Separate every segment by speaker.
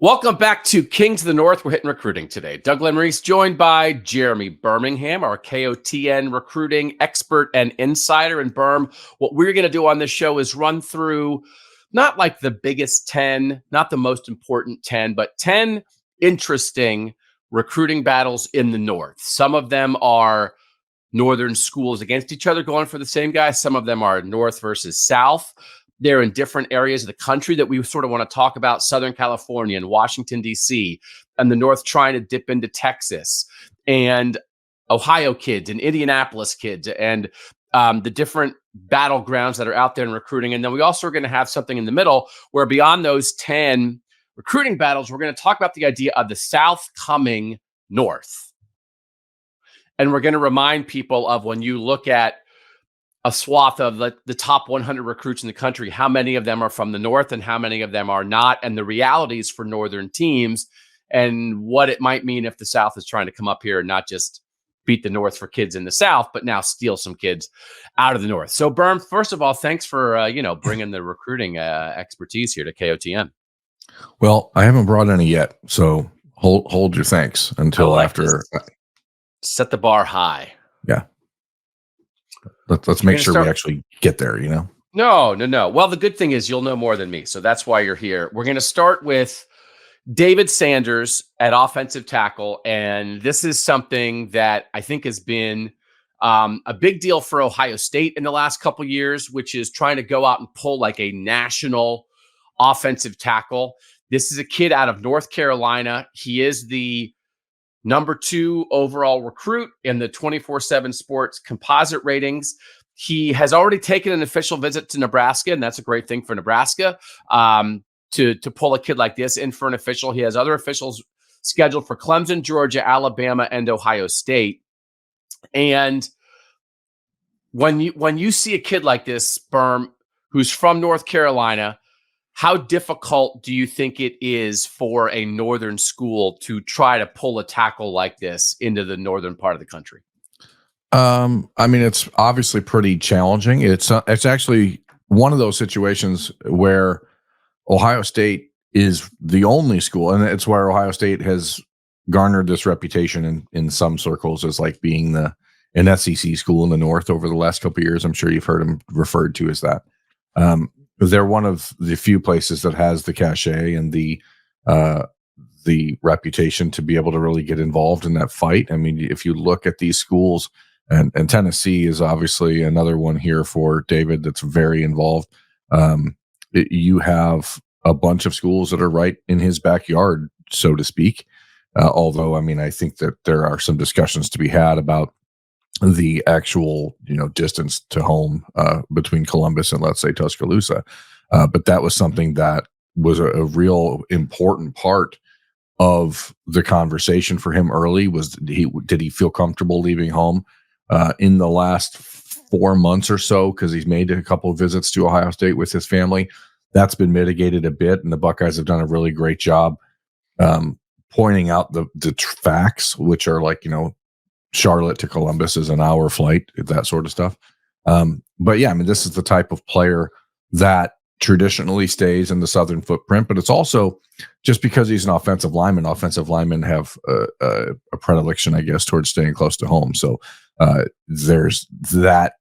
Speaker 1: Welcome back to Kings of the North. We're hitting recruiting today. Doug Lesmerises joined by Jeremy Birmingham, our KOTN recruiting expert and insider. And Berm, what we're going to do on this show is run through not like the biggest 10, not the most important 10, but 10 interesting recruiting battles in the North. Some of them are Northern schools against each other going for the same guy. Some of them are North versus South. They're in different areas of the country that we sort of want to talk about: Southern California and Washington, D.C., and the North trying to dip into Texas, and Ohio kids and Indianapolis kids, and the different battlegrounds that are out there in recruiting. And then we also are going to have something in the middle where beyond those 10 recruiting battles, we're going to talk about the idea of the South coming North. And we're going to remind people of, when you look at a swath of the top 100 recruits in the country, how many of them are from the North and how many of them are not, and the realities for Northern teams and what it might mean if the South is trying to come up here and not just beat the North for kids in the South, but now steal some kids out of the North. So, Berm, first of all, thanks for bringing the recruiting expertise here to KOTN.
Speaker 2: Well, I haven't brought any yet, so hold your thanks until after.
Speaker 1: Set the bar high.
Speaker 2: Yeah. Let's make sure we actually get there,
Speaker 1: No. Well, the good thing is you'll know more than me, so that's why you're here. We're going to start with David Sanders at offensive tackle, and this is something that I think has been a big deal for Ohio State in the last couple years, which is trying to go out and pull like a national offensive tackle. This is a kid out of North Carolina. He is the number 2 overall recruit in the 24/7 Sports composite ratings. He has already taken an official visit to Nebraska, and that's a great thing for Nebraska to pull a kid like this in for an official. He has other officials scheduled for Clemson, Georgia, Alabama, and Ohio State. And when you see a kid like this, Berm, who's from North Carolina, how difficult do you think it is for a Northern school to try to pull a tackle like this into the northern part of the country?
Speaker 2: I mean, it's obviously pretty challenging. It's actually one of those situations where Ohio State is the only school, and it's where Ohio State has garnered this reputation in some circles as like being an SEC school in the North over the last couple of years. I'm sure you've heard them referred to as that. They're one of the few places that has the cachet and the reputation to be able to really get involved in that fight. I mean, if you look at these schools, and Tennessee is obviously another one here for David that's very involved. You have a bunch of schools that are right in his backyard, so to speak. Although, I mean, I think that there are some discussions to be had about the actual, distance to home between Columbus and, let's say, Tuscaloosa. But that was something that was a real important part of the conversation for him early. Did he feel comfortable leaving home in the last 4 months or so? Because he's made a couple of visits to Ohio State with his family. That's been mitigated a bit, and the Buckeyes have done a really great job pointing out the facts, which are like, Charlotte to Columbus is an hour flight, that sort of stuff. But yeah, I mean, this is the type of player that traditionally stays in the Southern footprint, but it's also just because he's an offensive lineman. Offensive linemen have a predilection, I guess, towards staying close to home. So there's that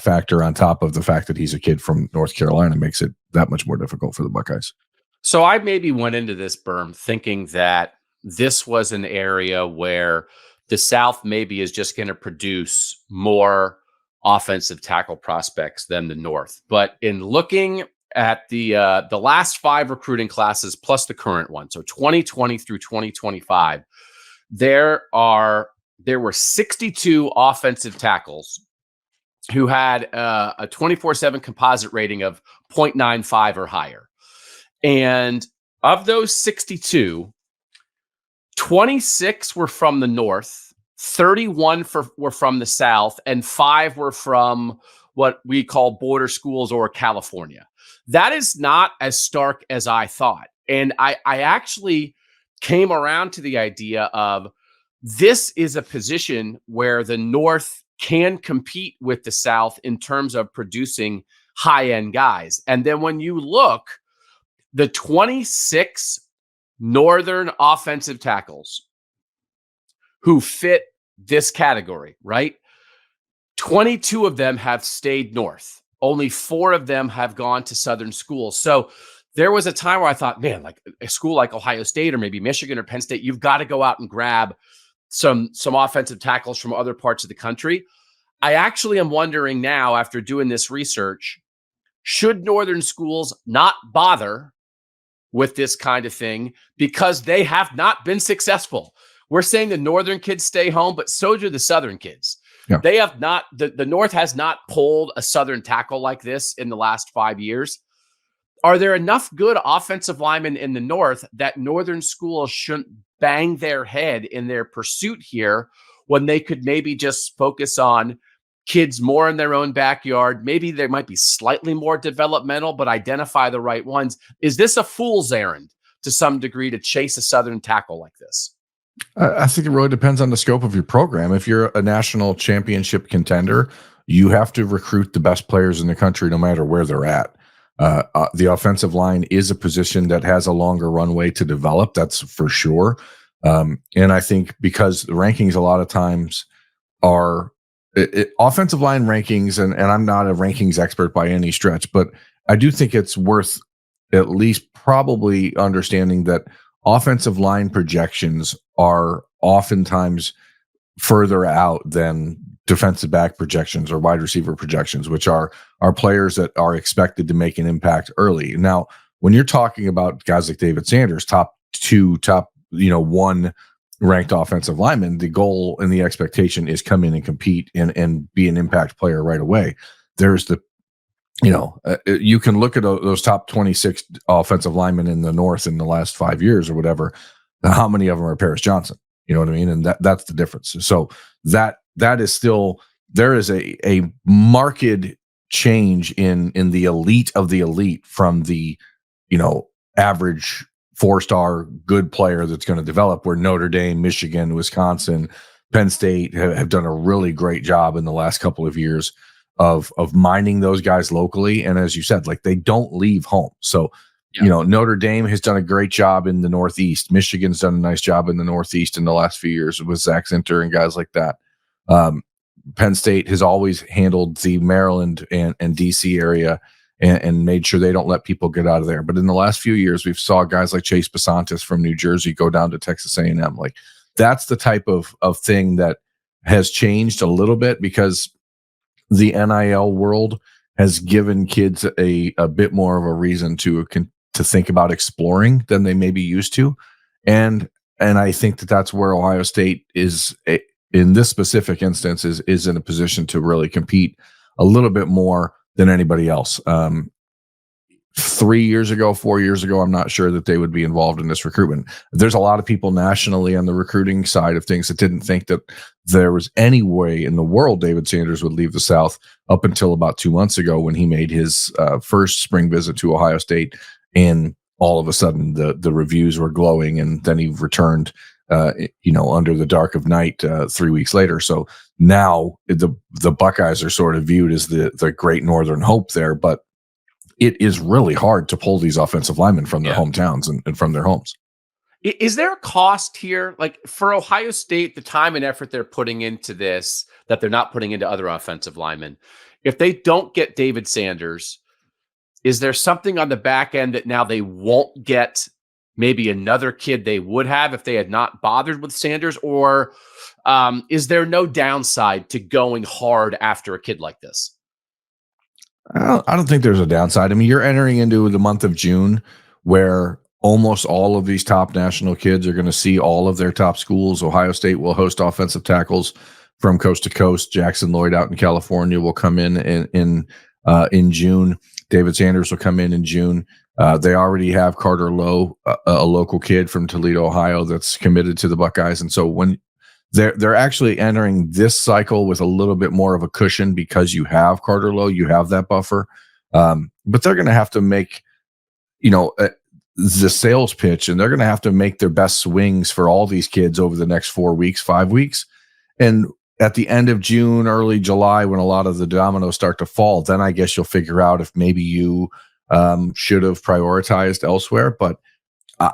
Speaker 2: factor on top of the fact that he's a kid from North Carolina makes it that much more difficult for the Buckeyes.
Speaker 1: So I maybe went into this, Berm, thinking that this was an area where the South maybe is just going to produce more offensive tackle prospects than the North. But in looking at the last 5 recruiting classes plus the current one, so 2020 through 2025, there were 62 offensive tackles who had a 24/7 composite rating of 0.95 or higher. And of those 62, 26 were from the North, 31 were from the South, and 5 were from what we call border schools or California. That is not as stark as I thought. And I actually came around to the idea of this is a position where the North can compete with the South in terms of producing high-end guys. And then when you look, the 26 Northern offensive tackles who fit this category, right? 22 of them have stayed north. Only 4 of them have gone to Southern schools. So there was a time where I thought, man, like a school like Ohio State or maybe Michigan or Penn State, you've got to go out and grab some offensive tackles from other parts of the country. I actually am wondering now, after doing this research, should Northern schools not bother with this kind of thing because they have not been successful? We're saying the Northern kids stay home, but so do the Southern kids. Yeah. They have not, the North has not pulled a Southern tackle like this in the last 5 years. Are there enough good offensive linemen in the North that Northern schools shouldn't bang their head in their pursuit here when they could maybe just focus on kids more in their own backyard? Maybe they might be slightly more developmental, but identify the right ones. Is this a fool's errand to some degree to chase a Southern tackle like this?
Speaker 2: I think it really depends on the scope of your program. If you're a national championship contender, you have to recruit the best players in the country no matter where they're at. The offensive line is a position that has a longer runway to develop. That's for sure. And I think because the rankings a lot of times are offensive line rankings, and I'm not a rankings expert by any stretch, but I do think it's worth at least probably understanding that offensive line projections are oftentimes further out than defensive back projections or wide receiver projections, which are players that are expected to make an impact early. Now, when you're talking about guys like David Sanders, top 1 ranked offensive lineman, the goal and the expectation is come in and compete and be an impact player right away. There's you can look at those top 26 offensive linemen in the North in the last 5 years or whatever. How many of them are Paris Johnson? You know what I mean? And that's the difference. So that is still, there is a marked change in the elite of the elite from the, average 4-star good player that's going to develop, where Notre Dame, Michigan, Wisconsin, Penn State have done a really great job in the last couple of years of mining those guys locally. And as you said, like, they don't leave home. So, Notre Dame has done a great job in the Northeast. Michigan's done a nice job in the Northeast in the last few years with Zach Zinter and guys like that. Penn State has always handled the Maryland and DC area and made sure they don't let people get out of there. But in the last few years, we've saw guys like Chase Basantis from New Jersey go down to Texas A&M. Like, that's the type of thing that has changed a little bit, because the NIL world has given kids a bit more of a reason to think about exploring than they maybe used to. And I think that's where Ohio State is, in this specific instance, is in a position to really compete a little bit more than anybody else. 3 years ago, 4 years ago, I'm not sure that they would be involved in this recruitment. There's a lot of people nationally on the recruiting side of things that didn't think that there was any way in the world David Sanders would leave the South, up until about 2 months ago when he made his first spring visit to Ohio State. And all of a sudden the reviews were glowing, and then he returned under the dark of night 3 weeks later. So now the Buckeyes are sort of viewed as the great Northern hope there, but it is really hard to pull these offensive linemen from their hometowns and from their homes.
Speaker 1: Is there a cost here? Like, for Ohio State, the time and effort they're putting into this that they're not putting into other offensive linemen, if they don't get David Sanders, is there something on the back end that now they won't get maybe another kid they would have if they had not bothered with Sanders? Or is there no downside to going hard after a kid like this?
Speaker 2: I don't think there's a downside. I mean, you're entering into the month of June, where almost all of these top national kids are going to see all of their top schools. Ohio State will host offensive tackles from coast to coast. Jackson Lloyd out in California will come in June. David Sanders will come in June. They already have Carter Lowe, a local kid from Toledo, Ohio, that's committed to the Buckeyes. And so when they're actually entering this cycle with a little bit more of a cushion, because you have Carter Lowe, you have that buffer. But they're going to have to make, the sales pitch, and they're going to have to make their best swings for all these kids over the next 4 weeks, 5 weeks. And at the end of June, early July, when a lot of the dominoes start to fall, then I guess you'll figure out if maybe you should have prioritized elsewhere. But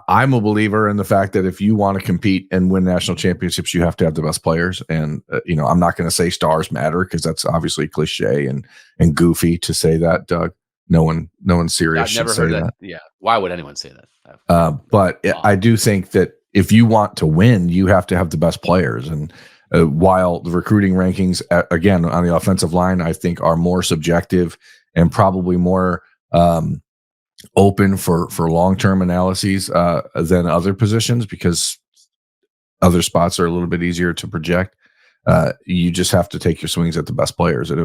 Speaker 2: I'm a believer in the fact that if you want to compete and win national championships, you have to have the best players. And, I'm not going to say stars matter because that's obviously cliche and goofy to say that, Doug. No one serious
Speaker 1: I've
Speaker 2: should
Speaker 1: never
Speaker 2: say
Speaker 1: heard
Speaker 2: that.
Speaker 1: Yeah. Why would anyone say that?
Speaker 2: But I do think that if you want to win, you have to have the best players. And while the recruiting rankings, again, on the offensive line, I think are more subjective and probably more open for long-term analyses than other positions, because other spots are a little bit easier to project. You just have to take your swings at the best players. And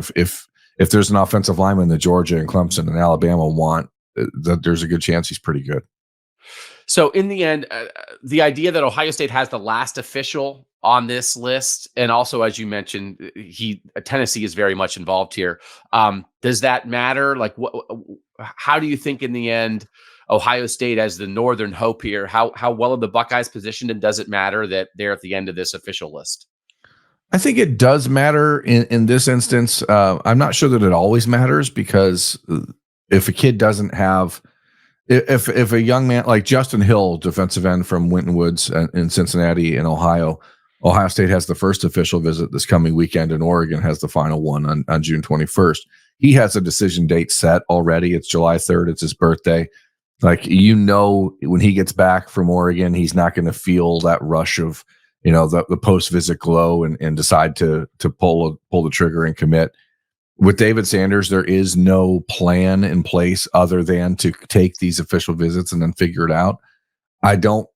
Speaker 2: if there's an offensive lineman that Georgia and Clemson and Alabama want, that there's a good chance he's pretty good.
Speaker 1: So in the end, the idea that Ohio State has the last official on this list, and also, as you mentioned, Tennessee is very much involved here. Does that matter? Like, how do you think in the end Ohio State as the Northern hope here? How well are the Buckeyes positioned, and does it matter that they're at the end of this official list?
Speaker 2: I think it does matter in this instance. I'm not sure that it always matters, because if a kid doesn't have, if a young man like Justin Hill, defensive end from Winton Woods in Cincinnati in Ohio State has the first official visit this coming weekend, and Oregon has the final one on June 21st. He has a decision date set already. It's July 3rd. It's his birthday. Like, when he gets back from Oregon, he's not going to feel that rush of, the post-visit glow and decide to pull the trigger and commit. With David Sanders, there is no plan in place other than to take these official visits and then figure it out. I don't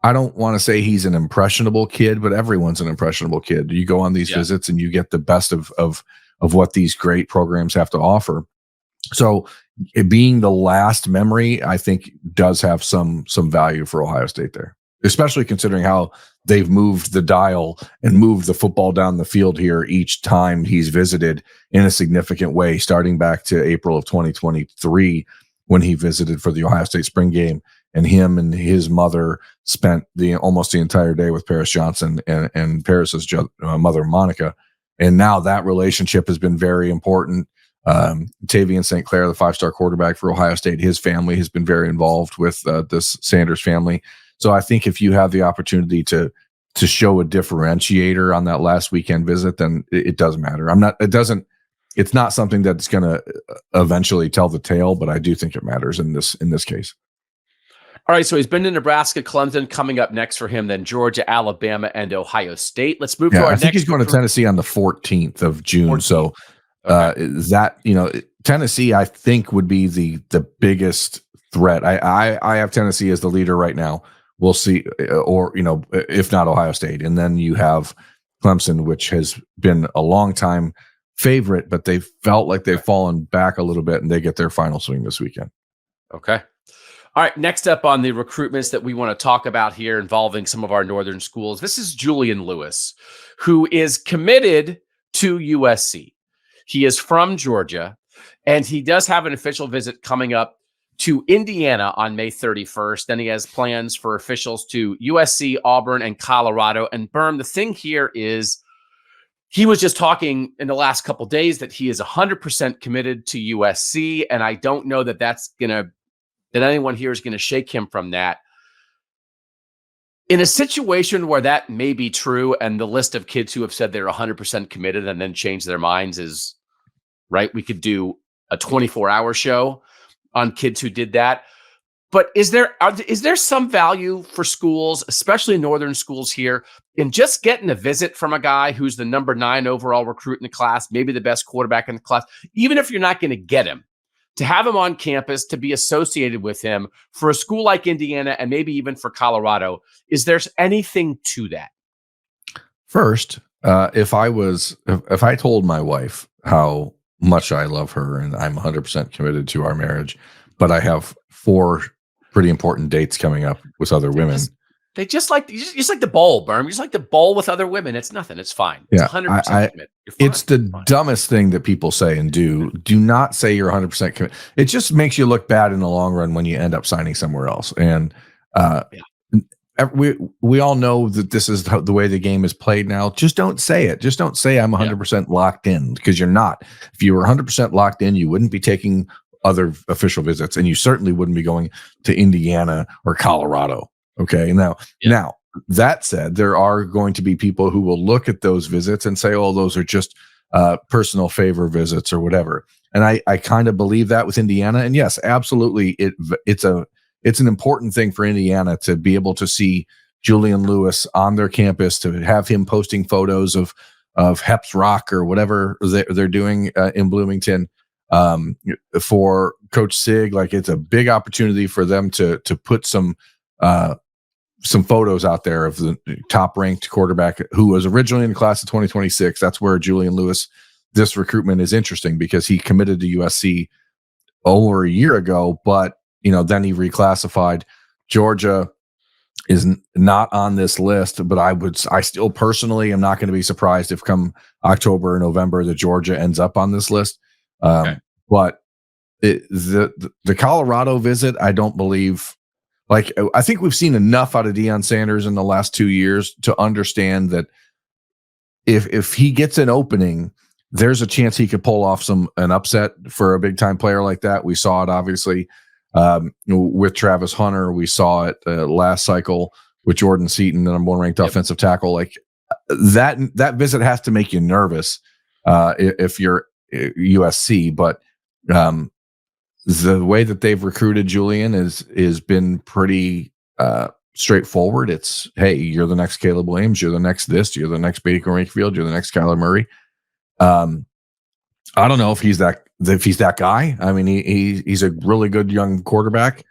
Speaker 2: want to say he's an impressionable kid, but everyone's an impressionable kid. You go on these visits and you get the best of what these great programs have to offer. So it being the last memory, I think, does have some value for Ohio State there, especially considering how they've moved the dial and moved the football down the field here each time he's visited in a significant way, starting back to April of 2023 when he visited for the Ohio State spring game. And him and his mother spent almost the entire day with Paris Johnson and Paris's mother, Monica. And now that relationship has been very important. Tavian St. Clair, the 5-star quarterback for Ohio State, his family has been very involved with this Sanders family. So I think if you have the opportunity to show a differentiator on that last weekend visit, then it does matter. It's not something that's going to eventually tell the tale, but I do think it matters in this case.
Speaker 1: All right, so he's been to Nebraska, Clemson, coming up next for him, then Georgia, Alabama, and Ohio State. Let's move to our next.
Speaker 2: I think he's going to Tennessee on the 14th of June. 14th. So Tennessee, I think, would be the biggest threat. I have Tennessee as the leader right now. We'll see, or if not Ohio State, and then you have Clemson, which has been a long time favorite, but they felt like they've fallen back a little bit, and they get their final swing this weekend.
Speaker 1: Okay. All right, next up on the recruitments that we want to talk about here involving some of our northern schools, this is Julian Lewis, who is committed to USC. He is from Georgia, and he does have an official visit coming up to Indiana on May 31st. Then he has plans for officials to USC, Auburn, and Colorado. And Berm, the thing here is he was just talking in the last couple of days that he is 100% committed to USC, and I don't know that that anyone here is going to shake him from that. In a situation where that may be true, and the list of kids who have said they're 100% committed and then change their minds is, right, we could do a 24-hour show on kids who did that. But is there some value for schools, especially northern schools here, in just getting a visit from a guy who's the number 9 overall recruit in the class, maybe the best quarterback in the class, even if you're not going to get him, to have him on campus, to be associated with him for a school like Indiana and maybe even for Colorado? Is there anything to that?
Speaker 2: First, if I told my wife how much I love her and I'm 100% committed to our marriage, but I have 4 pretty important dates coming up with other women.
Speaker 1: They just like the bowl, Berm. You just like the bowl with other women. It's nothing. It's fine. It's 100% commit.
Speaker 2: It's the dumbest thing that people say and do. Do not say you're 100% commit. It just makes you look bad in the long run when you end up signing somewhere else. And we all know that this is the way the game is played now. Just don't say it. Just don't say I'm 100% locked in, because you're not. If you were 100% locked in, you wouldn't be taking other official visits, and you certainly wouldn't be going to Indiana or Colorado. Okay. Now that said, there are going to be people who will look at those visits and say, oh, those are just personal favor visits or whatever. And I kind of believe that with Indiana. And yes, absolutely. It's an important thing for Indiana to be able to see Julian Lewis on their campus, to have him posting photos of Heps Rock or whatever they're doing in Bloomington. For Coach Sig, like, it's a big opportunity for them to put some photos out there of the top ranked quarterback who was originally in the class of 2026. That's where Julian Lewis, this recruitment is interesting, because he committed to USC over a year ago, but then he reclassified. Georgia is not on this list, but I still personally am not going to be surprised if come October or November that Georgia ends up on this list. But the Colorado visit, I don't believe. Like, I think we've seen enough out of Deion Sanders in the last 2 years to understand that if he gets an opening, there's a chance he could pull off an upset for a big time player like that. We saw it obviously with Travis Hunter. We saw it last cycle with Jordan Seaton, the number one ranked offensive tackle. Like, that visit has to make you nervous if you're USC, but the way that they've recruited Julian is been pretty straightforward. It's, hey, you're the next Caleb Williams, you're the next this, you're the next Baker Mayfield, you're the next Kyler Murray. I don't know if he's that guy. I mean, he's a really good young quarterback,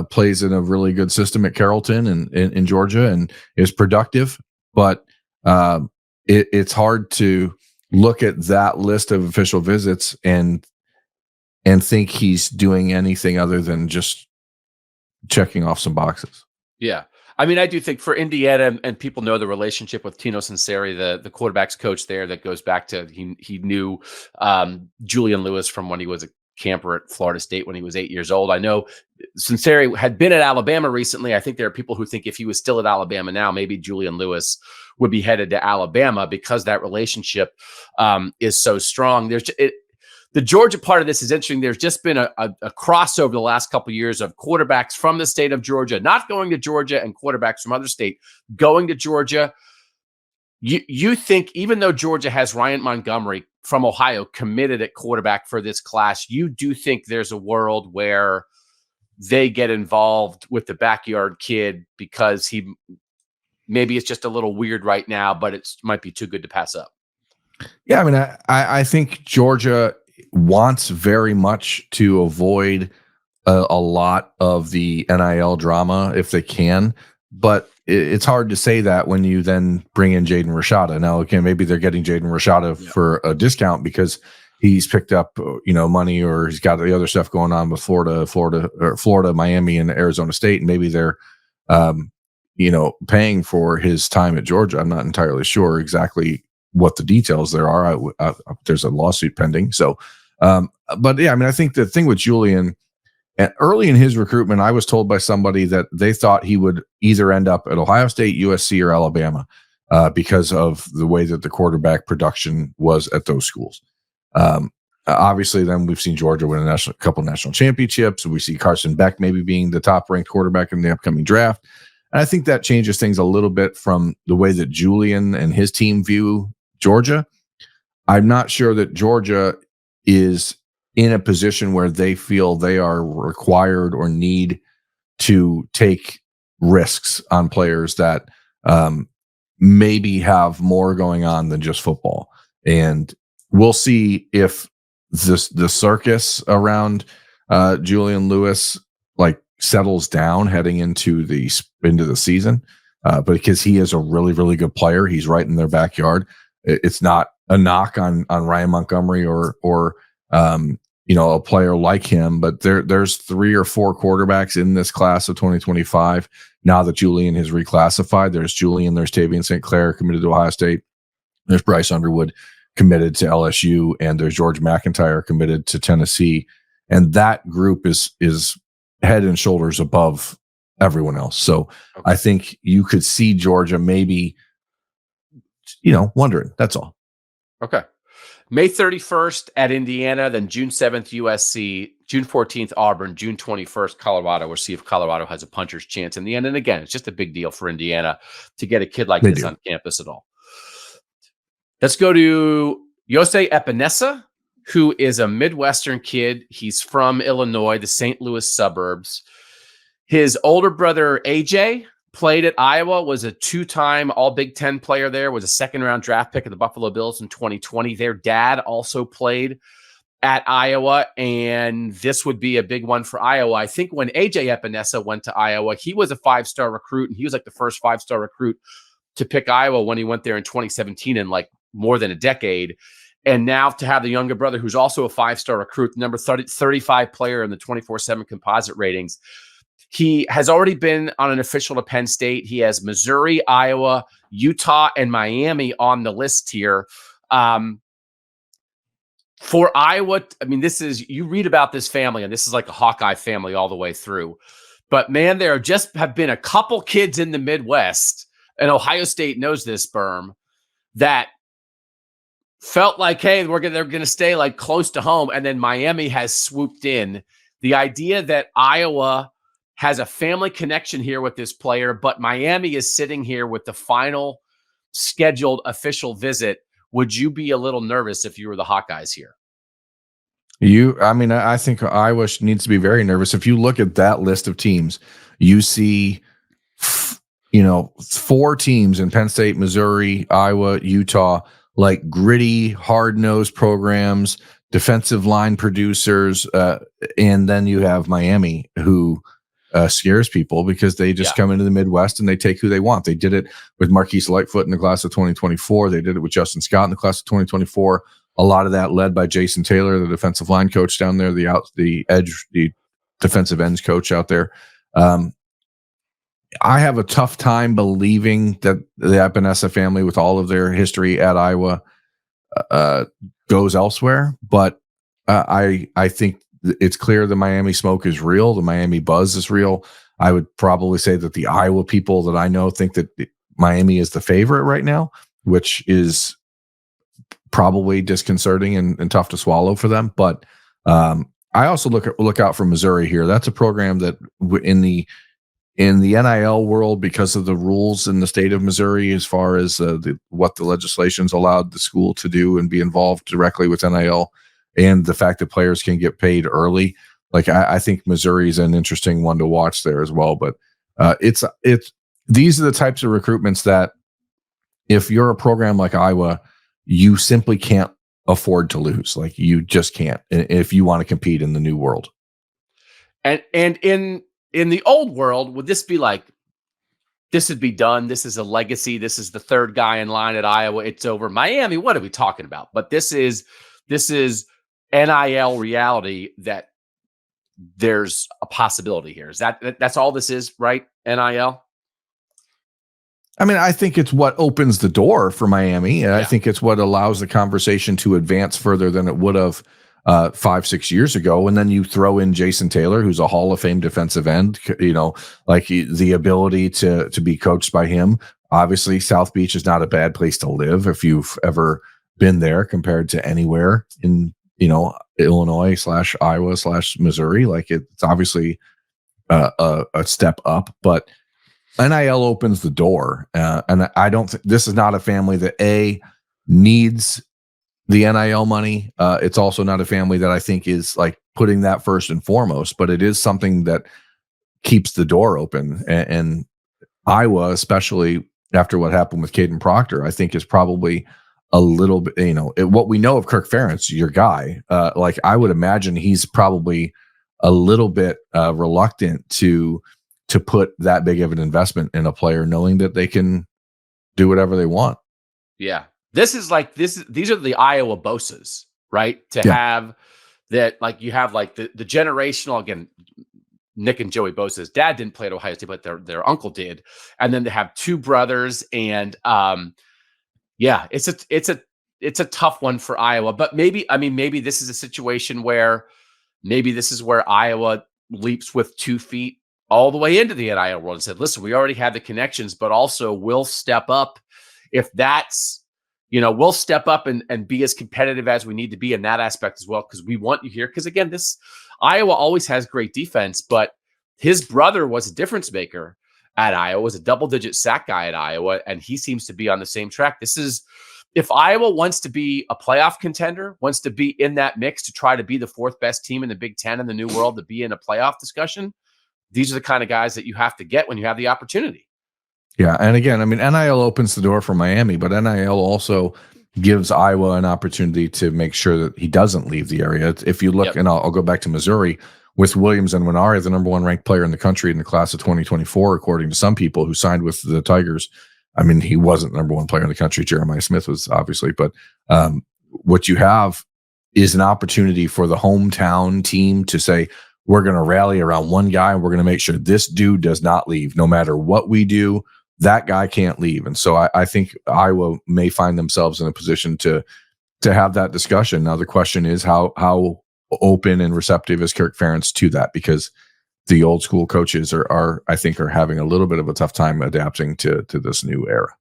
Speaker 2: plays in a really good system at Carrollton and in Georgia, and is productive. But it's hard to look at that list of official visits and think he's doing anything other than just checking off some boxes.
Speaker 1: Yeah. I mean, I do think for Indiana, and people know the relationship with Tino Sinceri, the quarterback's coach there, that goes back to he knew Julian Lewis from when he was a camper at Florida State when he was 8 years old. I know Sinceri had been at Alabama recently. I think there are people who think if he was still at Alabama now, maybe Julian Lewis would be headed to Alabama, because that relationship is so strong. The Georgia part of this is interesting. There's just been a crossover the last couple of years of quarterbacks from the state of Georgia not going to Georgia, and quarterbacks from other state going to Georgia. You think, even though Georgia has Ryan Montgomery from Ohio committed at quarterback for this class, you do think there's a world where they get involved with the backyard kid because maybe it's just a little weird right now, but it might be too good to pass up?
Speaker 2: Yeah, I mean, I think Georgia wants very much to avoid a lot of the NIL drama if they can, but it's hard to say that when you then bring in Jaden Rashada. Now, again, maybe they're getting Jaden Rashada for a discount because he's picked up, money, or he's got the other stuff going on with Florida, Miami, and Arizona State, and maybe they're, paying for his time at Georgia. I'm not entirely sure exactly what the details there are. There's a lawsuit pending. So, but yeah, I mean, I think the thing with Julian, early in his recruitment, I was told by somebody that they thought he would either end up at Ohio State, USC, or Alabama because of the way that the quarterback production was at those schools. Obviously, then we've seen Georgia win a couple national championships. We see Carson Beck maybe being the top ranked quarterback in the upcoming draft. And I think that changes things a little bit from the way that Julian and his team view Georgia. I'm not sure that Georgia is in a position where they feel they are required or need to take risks on players that maybe have more going on than just football. And we'll see if the circus around Julian Lewis settles down heading into the season, but because he is a really, really good player, he's right in their backyard. It's not a knock on Ryan Montgomery or a player like him, but there's 3 or 4 quarterbacks in this class of 2025 now that Julian has reclassified. There's Julian, there's Tavian St. Clair committed to Ohio State, there's Bryce Underwood committed to LSU, and there's George McIntyre committed to Tennessee, and that group is head and shoulders above everyone else. So okay. I think you could see Georgia maybe, wondering. That's all.
Speaker 1: Okay. May 31st at Indiana, then June 7th, USC, June 14th, Auburn, June 21st, Colorado. We'll see if Colorado has a puncher's chance in the end. And again, it's just a big deal for Indiana to get a kid like this on campus at all. Let's go to Jose Epenesa, who is a Midwestern kid. He's from Illinois, the St. Louis suburbs. His older brother, AJ, played at Iowa, was a two-time All-Big Ten player there, was a second-round draft pick of the Buffalo Bills in 2020. Their dad also played at Iowa, and this would be a big one for Iowa. I think when AJ Epenesa went to Iowa, he was a five-star recruit, and he was like the first five-star recruit to pick Iowa when he went there in 2017 in like more than a decade. And now to have the younger brother, who's also a five-star recruit, number 35 player in the 24/7 composite ratings. He has already been on an official to Penn State. He has Missouri, Iowa, Utah, and Miami on the list here. For Iowa, I mean, you read about this family, and this is like a Hawkeye family all the way through. But man, there have been a couple kids in the Midwest, and Ohio State knows this, Berm, that felt like, hey, they're going to stay like close to home, and then Miami has swooped in. The idea that Iowa has a family connection here with this player, but Miami is sitting here with the final scheduled official visit. Would you be a little nervous if you were the Hawkeyes here?
Speaker 2: I think Iowa needs to be very nervous. If you look at that list of teams, you see, 4 teams in Penn State, Missouri, Iowa, Utah, like gritty, hard-nosed programs, defensive line producers, and then you have Miami, who scares people because they just come into the Midwest and they take who they want. They did it with Marquise Lightfoot in the class of 2024. They did it with Justin Scott in the class of 2024. A lot of that led by Jason Taylor, the defensive line coach down there, the defensive ends coach out there. I have a tough time believing that the Epenesa family, with all of their history at Iowa, goes elsewhere. But I think it's clear the Miami smoke is real. The Miami buzz is real. I would probably say that the Iowa people that I know think that Miami is the favorite right now, which is probably disconcerting and tough to swallow for them. But I also look out for Missouri here. That's a program that in the NIL world, because of the rules in the state of Missouri, as far as what the legislation's allowed the school to do and be involved directly with NIL, and the fact that players can get paid early, like I think Missouri is an interesting one to watch there as well. But these are the types of recruitments that, if you're a program like Iowa, you simply can't afford to lose. Like, you just can't, if you want to compete in the new world.
Speaker 1: And in the old world, would this be like, this would be done? This is a legacy. This is the third guy in line at Iowa. It's over. Miami, what are we talking about? But this is NIL reality, that there's a possibility here. That's all this is, right? NIL.
Speaker 2: I mean, I think it's what opens the door for Miami. And I think it's what allows the conversation to advance further than it would have 5-6 years ago. And then you throw in Jason Taylor, who's a Hall of Fame defensive end, like the ability to be coached by him. Obviously, South Beach is not a bad place to live if you've ever been there compared to anywhere in, Illinois / Iowa / Missouri. Like, it's obviously a step up, but NIL opens the door. And I don't think this is not a family that needs the NIL money. It's also not a family that I think is like putting that first and foremost, but it is something that keeps the door open. And Iowa, especially after what happened with Caden Proctor, I think is probably a little bit, what we know of Kirk Ferentz, your guy, like I would imagine he's probably a little bit reluctant to put that big of an investment in a player, knowing that they can do whatever they want.
Speaker 1: Yeah. These are the Iowa Bosas, right? Have that, like, you have like the generational, again, Nick and Joey Bosa's dad didn't play at Ohio State, but their uncle did. And then they have 2 brothers, and it's a tough one for Iowa. But maybe this is a situation where Iowa leaps with 2 feet all the way into the NIL world and said, listen, we already have the connections, but also we'll step up if that's we'll step up and be as competitive as we need to be in that aspect as well, because we want you here. Because again, this Iowa always has great defense, but his brother was a difference maker at Iowa, was a double-digit sack guy at Iowa, and he seems to be on the same track. This is, if Iowa wants to be a playoff contender, wants to be in that mix to try to be the fourth best team in the Big Ten in the new world, to be in a playoff discussion, these are the kind of guys that you have to get when you have the opportunity.
Speaker 2: Yeah, and again, I mean, NIL opens the door for Miami, but NIL also gives Iowa an opportunity to make sure that he doesn't leave the area. If you look, and I'll go back to Missouri, with Williams and Winari, the number one ranked player in the country in the class of 2024, according to some people who signed with the Tigers. I mean, he wasn't the number one player in the country. Jeremiah Smith was, obviously, but what you have is an opportunity for the hometown team to say, we're going to rally around one guy and we're going to make sure this dude does not leave. No matter what we do, that guy can't leave. And so I think Iowa may find themselves in a position to have that discussion. Now, the question is how open and receptive is Kirk Ferentz to that, because the old school coaches are I think having a little bit of a tough time adapting to this new era.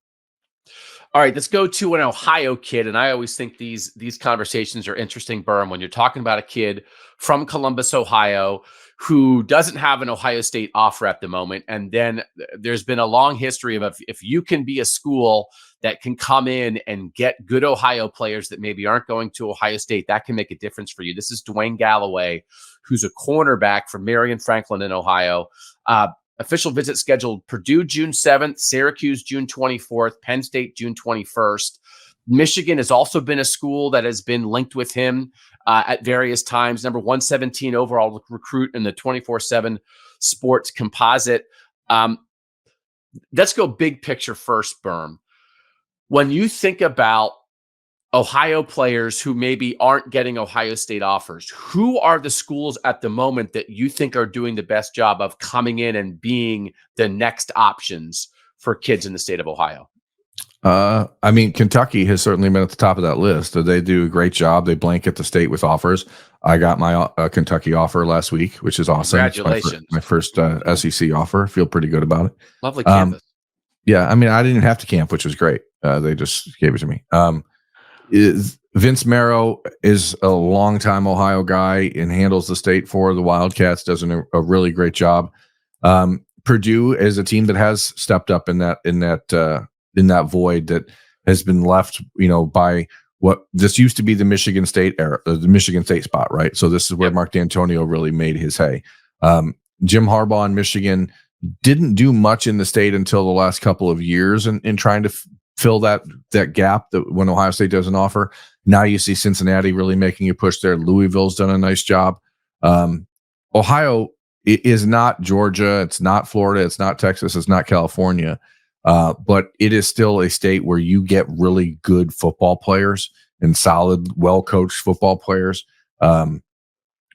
Speaker 1: All right, let's go to an Ohio kid. And I always think these conversations are interesting, Berm, when you're talking about a kid from Columbus, Ohio, who doesn't have an Ohio State offer at the moment. And then there's been a long history of if you can be a school that can come in and get good Ohio players that maybe aren't going to Ohio State, that can make a difference for you. This is Dwayne Galloway, who's a cornerback from Marion Franklin in Ohio. Official visit scheduled: Purdue June 7th, Syracuse June 24th, Penn State June 21st. Michigan has also been a school that has been linked with him at various times. Number 117 overall recruit in the 24/7 Sports Composite. Let's go big picture first, Berm. When you think about Ohio players who maybe aren't getting Ohio State offers, who are the schools at the moment that you think are doing the best job of coming in and being the next options for kids in the state of Ohio?
Speaker 2: I mean, Kentucky has certainly been at the top of that list. They do a great job. They blanket the state with offers. I got my Kentucky offer last week, which is awesome.
Speaker 1: Congratulations.
Speaker 2: My first SEC offer. Feel pretty good about it.
Speaker 1: Lovely campus.
Speaker 2: Yeah, I mean, I didn't have to camp, which was great. They just gave it to me. Vince Marrow is a longtime Ohio guy and handles the state for the Wildcats, does a really great job. Purdue is a team that has stepped up in that void that has been left, by what this used to be the Michigan State era, the Michigan State spot, right? So this is where Mark D'Antonio really made his hay. Jim Harbaugh in Michigan didn't do much in the state until the last couple of years in trying to fill that gap that when Ohio State doesn't offer. Now you see Cincinnati really making a push there. Louisville's done a nice job. Ohio is not Georgia. It's not Florida. It's not Texas. It's not California. But it is still a state where you get really good football players and solid, well-coached football players.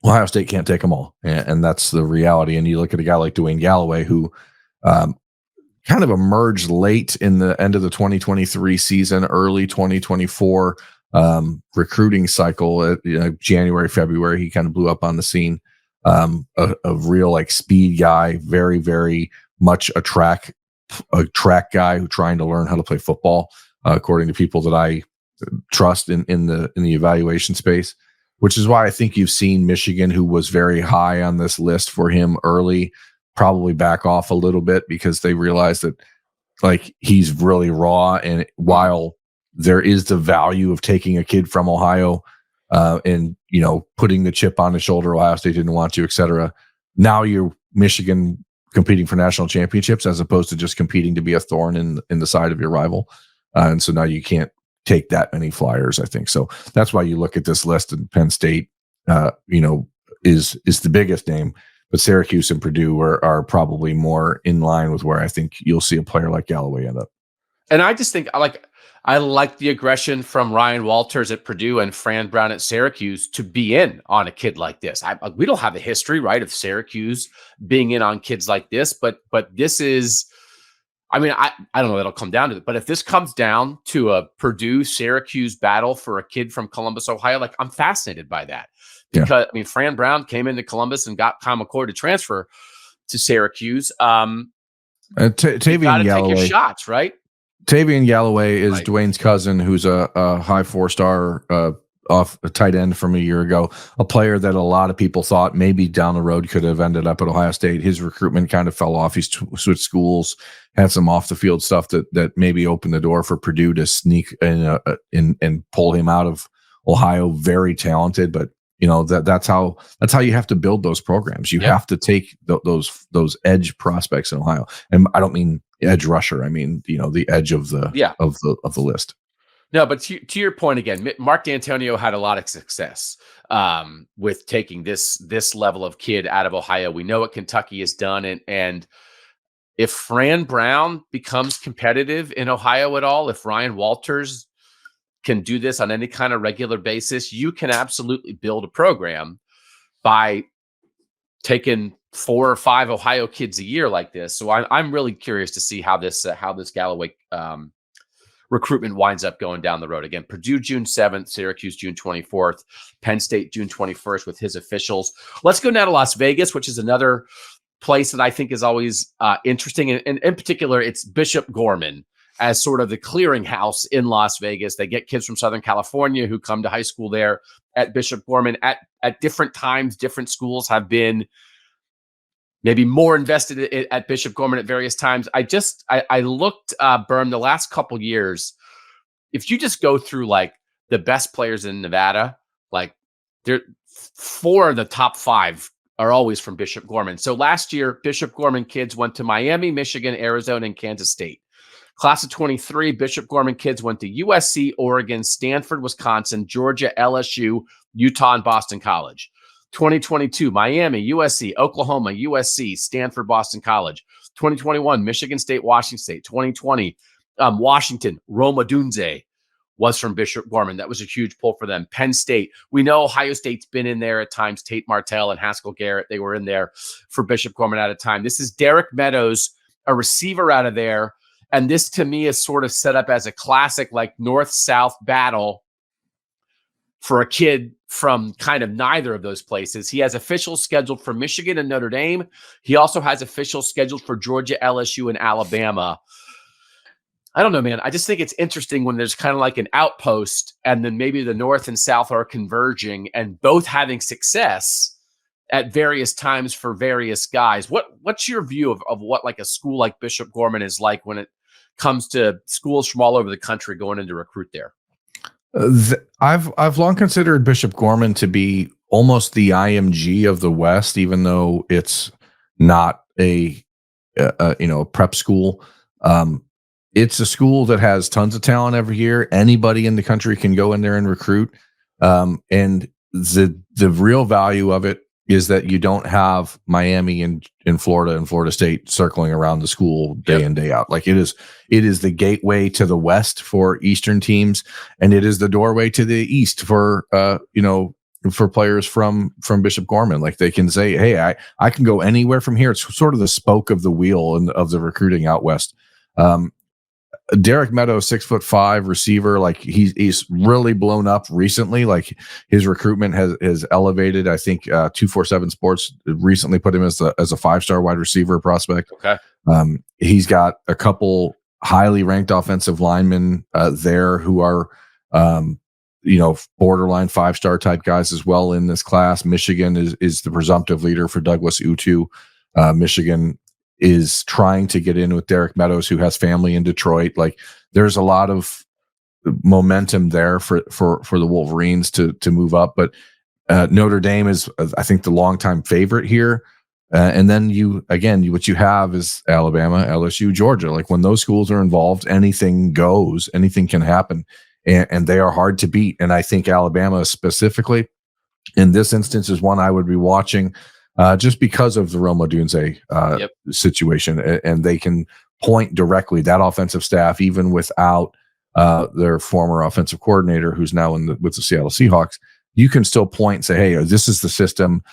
Speaker 2: Ohio State can't take them all, and that's the reality. And you look at a guy like Dwayne Galloway, who kind of emerged late in the end of the 2023 season, early 2024 recruiting cycle. At January, February, he kind of blew up on the scene. A real speed guy, very, very much a track guy who trying to learn how to play football, according to people that I trust in the evaluation space, which is why I think you've seen Michigan, who was very high on this list for him early, probably back off a little bit because they realize that he's really raw. And while there is the value of taking a kid from Ohio and putting the chip on his shoulder, Ohio State didn't want to, et cetera. Now you're Michigan competing for national championships as opposed to just competing to be a thorn in the side of your rival. And so now you can't take that many flyers, I think. So that's why you look at this list, and Penn State, is the biggest name, but Syracuse and Purdue are probably more in line with where I think you'll see a player like Galloway end up.
Speaker 1: And I just think I like the aggression from Ryan Walters at Purdue and Fran Brown at Syracuse to be in on a kid like this. We don't have a history, right, of Syracuse being in on kids like this, but this is, I don't know that it'll come down to it, but if this comes down to a Purdue-Syracuse battle for a kid from Columbus, Ohio, I'm fascinated by that. Because, Fran Brown came into Columbus and got Kyle McCord to transfer to Syracuse.
Speaker 2: Tavian
Speaker 1: Galloway.
Speaker 2: Take
Speaker 1: your shots, right?
Speaker 2: Tavian Galloway is
Speaker 1: Right.
Speaker 2: Dwayne's cousin, who's a high 4-star off a tight end from a year ago, a player that a lot of people thought maybe down the road could have ended up at Ohio State. His recruitment kind of fell off. He's switched schools, had some off the field stuff that maybe opened the door for Purdue to sneak in and pull him out of Ohio. Very talented, but that's how you have to build those programs. You have to take those edge prospects in Ohio, and I don't mean edge rusher. I mean the edge of the list.
Speaker 1: No, but to your point again, Mark D'Antonio had a lot of success with taking this level of kid out of Ohio. We know what Kentucky has done, and if Fran Brown becomes competitive in Ohio at all, if Ryan Walters can do this on any kind of regular basis, you can absolutely build a program by taking 4 or 5 Ohio kids a year like this. So I'm really curious to see how this Galloway recruitment winds up going down the road. Again, Purdue June 7th, Syracuse June 24th, Penn State June 21st with his officials. Let's go now to Las Vegas, which is another place that I think is always interesting. And in particular, it's Bishop Gorman as sort of the clearinghouse in Las Vegas. They get kids from Southern California who come to high school there at Bishop Gorman. At different times, different schools have been maybe more invested at Bishop Gorman at various times. I looked, Berm, the last couple years, if you just go through like the best players in Nevada, like 4 of the top 5 are always from Bishop Gorman. So last year, Bishop Gorman kids went to Miami, Michigan, Arizona, and Kansas State. Class of 23, Bishop Gorman kids went to USC, Oregon, Stanford, Wisconsin, Georgia, LSU, Utah, and Boston College. 2022, Miami, USC, Oklahoma, USC, Stanford, Boston College. 2021, Michigan State, Washington State. 2020, Washington, Roma Dunze was from Bishop Gorman. That was a huge pull for them. Penn State, we know Ohio State's been in there at times. Tate Martell and Haskell Garrett, they were in there for Bishop Gorman at a time. This is Derek Meadows, a receiver out of there. And this, to me, is sort of set up as a classic, like north-south battle for a kid from kind of neither of those places. He has officials scheduled for Michigan and Notre Dame. He also has officials scheduled for Georgia, LSU, and Alabama. I don't know, man. I just think it's interesting when there's kind of like an outpost and then maybe the north and south are converging and both having success at various times for various guys. What's your view of what like a school like Bishop Gorman is like when it comes to schools from all over the country going in to recruit there?
Speaker 2: I've long considered Bishop Gorman to be almost the IMG of the West, even though it's not a prep school. It's a school that has tons of talent every year. Anybody in the country can go in there and recruit. And the real value of it is that you don't have Miami and in Florida and Florida State circling around the school day in, day out. Like it is the gateway to the West for Eastern teams, and it is the doorway to the East for for players from Bishop Gorman. Like they can say, hey, I can go anywhere from here. It's sort of the spoke of the wheel of the recruiting out West. Derek Meadows, 6'5" receiver, like he's really blown up recently. Like his recruitment has elevated. I think 247 Sports recently put him as a 5-star wide receiver prospect.
Speaker 1: Okay.
Speaker 2: He's got a couple highly ranked offensive linemen there who are borderline 5-star type guys as well in this class. Michigan is the presumptive leader for Douglas Utu. Michigan is trying to get in with Derek Meadows, who has family in Detroit. Like there's a lot of momentum there for the Wolverines to move up. But Notre Dame is, I think, the longtime favorite here. And then what you have is Alabama, LSU, Georgia. Like when those schools are involved, anything goes, anything can happen, and they are hard to beat. And I think Alabama specifically in this instance is one I would be watching. Just because of the Roma Dunze situation, and they can point directly that offensive staff, even without their former offensive coordinator, who's now with the Seattle Seahawks. You can still point and say, "Hey, this is the system.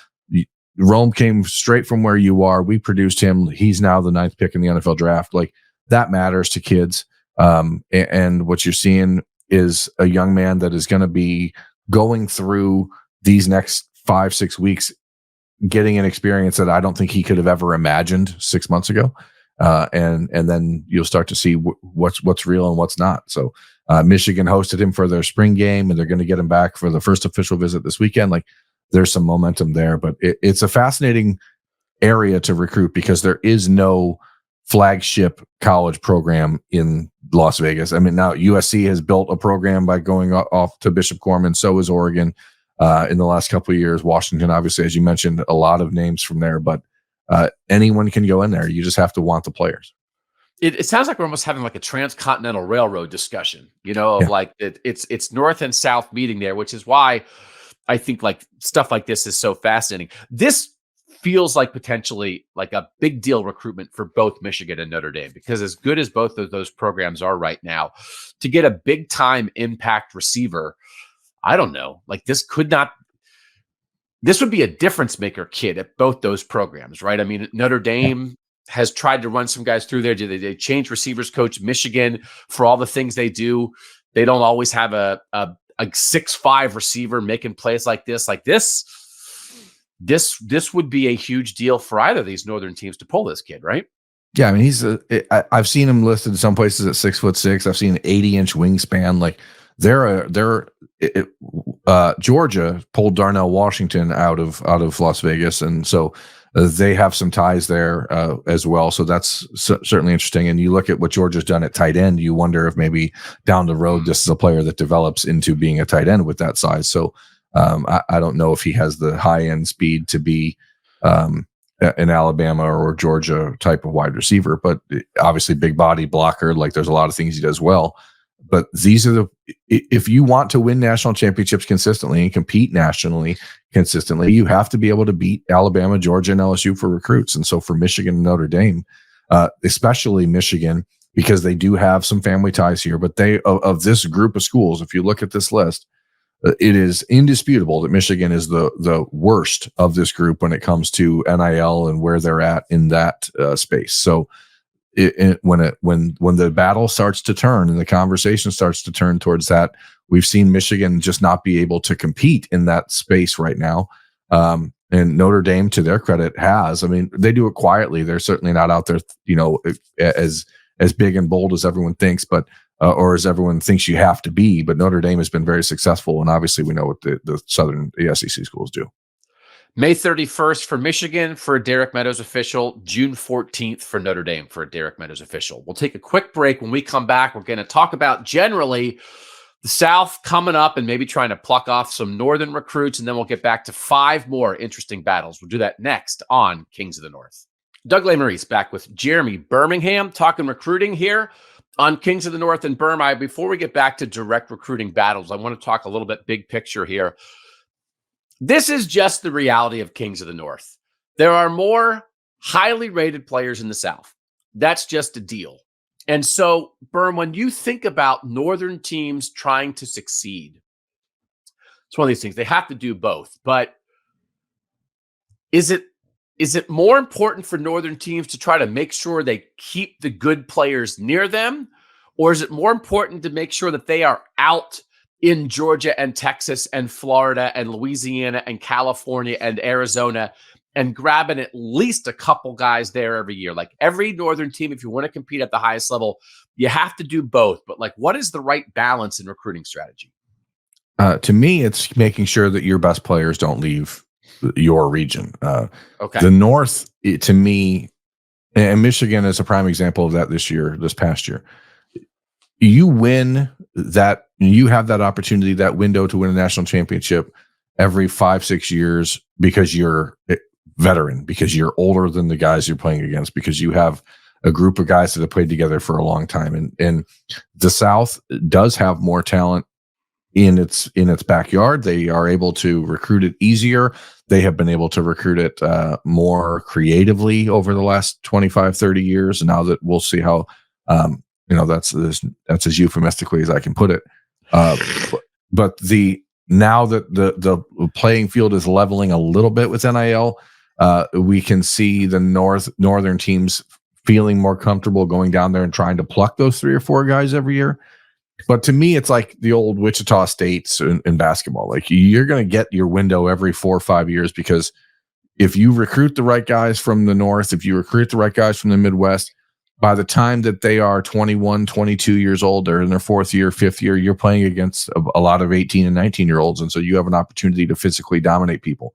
Speaker 2: Rome came straight from where you are. We produced him. He's now the 9th pick in the NFL draft." Like that matters to kids. And what you're seeing is a young man that is going to be going through these next 5-6 weeks, getting an experience that I don't think he could have ever imagined 6 months ago. and then you'll start to see what's real and what's not. So Michigan hosted him for their spring game, and they're going to get him back for the first official visit this weekend. Like, there's some momentum there, but it's a fascinating area to recruit because there is no flagship college program in Las Vegas. I mean, now USC has built a program by going off to Bishop Gorman. So is Oregon in the last couple of years. Washington, obviously, as you mentioned, a lot of names from there, but anyone can go in there. You just have to want the players.
Speaker 1: It sounds like we're almost having like a transcontinental railroad discussion, of like it's north and south meeting there, which is why I think like stuff like this is so fascinating. This feels like potentially like a big deal recruitment for both Michigan and Notre Dame, because as good as both of those programs are right now, to get a big time impact receiver, I don't know, like this would be a difference maker kid at both those programs, right? I mean, Notre Dame has tried to run some guys through there. They change receivers coach. Michigan, for all the things they do, they don't always have a 6'5" receiver making plays like this. Like this would be a huge deal for either of these northern teams to pull this kid, right?
Speaker 2: Yeah, I mean, I've seen him listed in some places at 6'6". I've seen an 80-inch wingspan. Like Georgia pulled Darnell Washington out of Las Vegas, and so they have some ties there as well. So that's certainly interesting. And you look at what Georgia's done at tight end, you wonder if maybe down the road this is a player that develops into being a tight end with that size. So I don't know if he has the high end speed to be an Alabama or Georgia type of wide receiver, but obviously big body blocker. Like there's a lot of things he does well. But these are if you want to win national championships consistently and compete nationally consistently, you have to be able to beat Alabama, Georgia, and LSU for recruits. And so for Michigan and Notre Dame, especially Michigan, because they do have some family ties here, but they of this group of schools, if you look at this list, it is indisputable that Michigan is the worst of this group when it comes to NIL and where they're at in that space. So when the battle starts to turn and the conversation starts to turn towards that, we've seen Michigan just not be able to compete in that space right now. And Notre Dame, to their credit, has. I mean, they do it quietly. They're certainly not out there, as big and bold as everyone thinks, but or as everyone thinks you have to be. But Notre Dame has been very successful, and obviously we know what the SEC schools do.
Speaker 1: May 31st for Michigan for a Derek Meadows official, June 14th for Notre Dame for a Derek Meadows official. We'll take a quick break. When we come back, we're going to talk about generally the South coming up and maybe trying to pluck off some northern recruits, and then we'll get back to 5 more interesting battles. We'll do that next on Kings of the North. Doug Lesmerises back with Jeremy Birmingham talking recruiting here on Kings of the North and Birmingham. Before we get back to direct recruiting battles, I want to talk a little bit big picture here. This is just the reality of Kings of the North. There are more highly rated players in the South. That's just a deal. And so, Berm, when you think about northern teams trying to succeed, it's one of these things. They have to do both. But is it more important for northern teams to try to make sure they keep the good players near them? Or is it more important to make sure that they are out in Georgia and Texas and Florida and Louisiana and California and Arizona and grabbing at least a couple guys there every year? Like every northern team, if you want to compete at the highest level, you have to do both. But like, what is the right balance in recruiting strategy?
Speaker 2: To me, it's making sure that your best players don't leave your region.
Speaker 1: Okay.
Speaker 2: The North, to me, and Michigan is a prime example of that this past year. You win that, you have that opportunity, that window to win a national championship every 5-6 years because you're veteran, because you're older than the guys you're playing against, because you have a group of guys that have played together for a long time. And the South does have more talent in its backyard. They are able to recruit it easier. They have been able to recruit it more creatively over the last 25, 30 years. And now that we'll see how, that's as euphemistically as I can put it. But now that the playing field is leveling a little bit with NIL, we can see the northern teams feeling more comfortable going down there and trying to pluck those 3 or 4 guys every year. But to me, it's like the old Wichita States in basketball. Like you're going to get your window every 4 or 5 years, because if you recruit the right guys from the North, if you recruit the right guys from the Midwest, by the time that they are 21, 22 years old, they're in their fourth year, fifth year, you're playing against a lot of 18 and 19-year-olds. And so you have an opportunity to physically dominate people.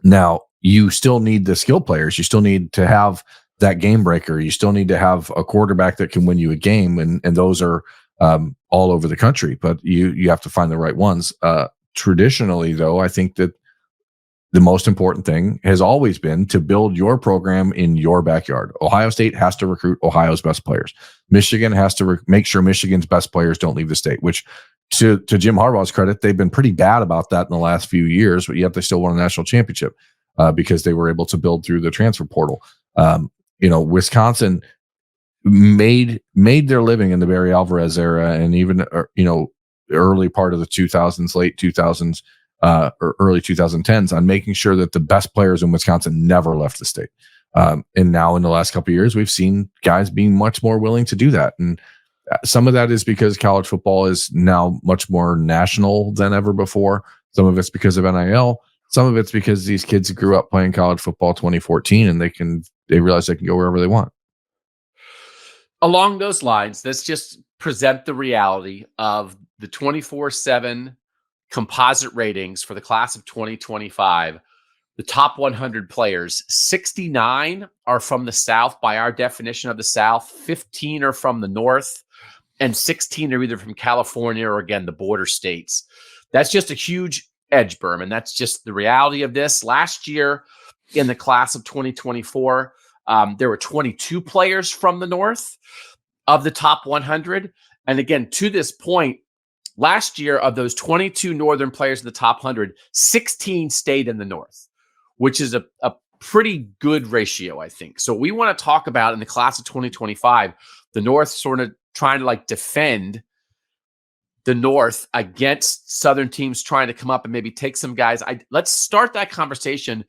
Speaker 2: Now, you still need the skill players. You still need to have that game breaker. You still need to have a quarterback that can win you a game. And those are all over the country, but you have to find the right ones. Traditionally, though, I think that the most important thing has always been to build your program in your backyard. Ohio State has to recruit Ohio's best players. Michigan has to make sure Michigan's best players don't leave the state, which to Jim Harbaugh's credit, they've been pretty bad about that in the last few years, but yet they still won a national championship because they were able to build through the transfer portal. Wisconsin made their living in the Barry Alvarez era and even, early part of the 2000s, late 2000s, or early 2010s on making sure that the best players in Wisconsin never left the state. And now in the last couple of years, we've seen guys being much more willing to do that. And some of that is because college football is now much more national than ever before. Some of it's because of NIL. Some of it's because these kids grew up playing college football 2014 and they realize they can go wherever they want.
Speaker 1: Along those lines, let's just present the reality of the 24/7 composite ratings for the class of 2025. The top 100 players, 69 are from the South by our definition of the South, 15 are from the North, and 16 are either from California or, again, the border states. That's just a huge edge, Berman. That's just the reality of this. Last year in the class of 2024, there were 22 players from the North of the top 100. And again, to this point, last year, of those 22 Northern players in the top 100, 16 stayed in the North, which is a pretty good ratio, I think. So we want to talk about in the class of 2025, the North sort of trying to defend the North against Southern teams trying to come up and maybe take some guys. Let's start that conversation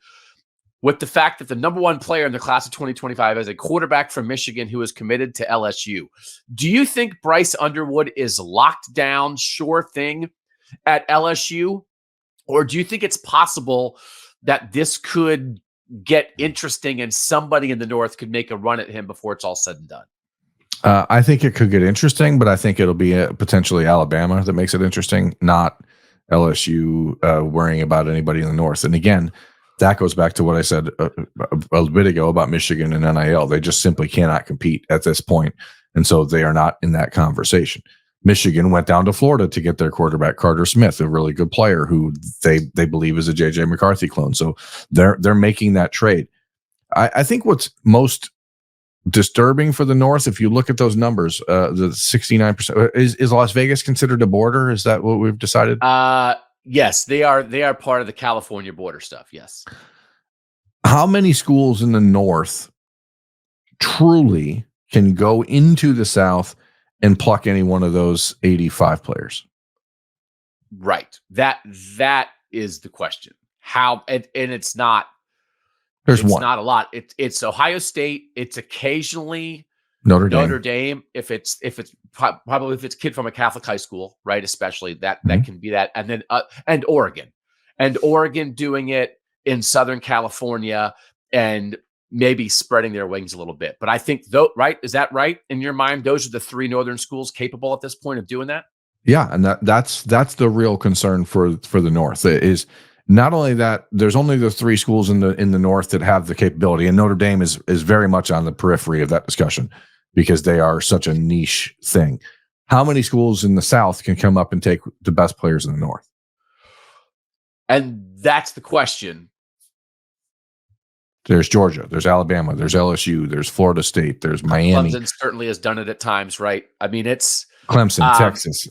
Speaker 1: with the fact that the number one player in the class of 2025 is a quarterback from Michigan who is committed to LSU. Do you think Bryce Underwood is locked down, sure thing at LSU? Or do you think it's possible that this could get interesting and somebody in the North could make a run at him before it's all said and done?
Speaker 2: I think it could get interesting, but I think it'll be potentially Alabama that makes it interesting, not LSU worrying about anybody in the North. And again, that goes back to what I said a bit ago about Michigan and NIL. They just simply cannot compete at this point, and so they are not in that conversation. Michigan went down to Florida to get their quarterback, Carter Smith, a really good player who they believe is a J.J. McCarthy clone. So they're making that trade. I think what's most disturbing for the North, if you look at those numbers, the 69%, is Las Vegas considered a border? Is that what we've decided?
Speaker 1: Yes, they are part of the California border stuff. Yes.
Speaker 2: How many schools in the North truly can go into the South and pluck any one of those 85 players?
Speaker 1: Right. That is the question. How, and it's not,
Speaker 2: There's
Speaker 1: it's
Speaker 2: one.
Speaker 1: not a lot. It's Ohio State. It's occasionally
Speaker 2: Notre
Speaker 1: Dame. If it's probably if it's a kid from a Catholic high school, right? Especially that can be that. And then and Oregon doing it in Southern California and maybe spreading their wings a little bit. But I think right? Is that right in your mind? Those are the three Northern schools capable at this point of doing that?
Speaker 2: Yeah, and that's the real concern for the North is not only that there's only the three schools in the North that have the capability, and Notre Dame is very much on the periphery of that discussion because they are such a niche thing. How many schools in the South can come up and take the best players in the North?
Speaker 1: And that's the question.
Speaker 2: There's Georgia, there's Alabama, there's LSU, there's Florida State, there's Miami.
Speaker 1: Clemson certainly has done it at times, right? I mean, it's
Speaker 2: Clemson, Texas.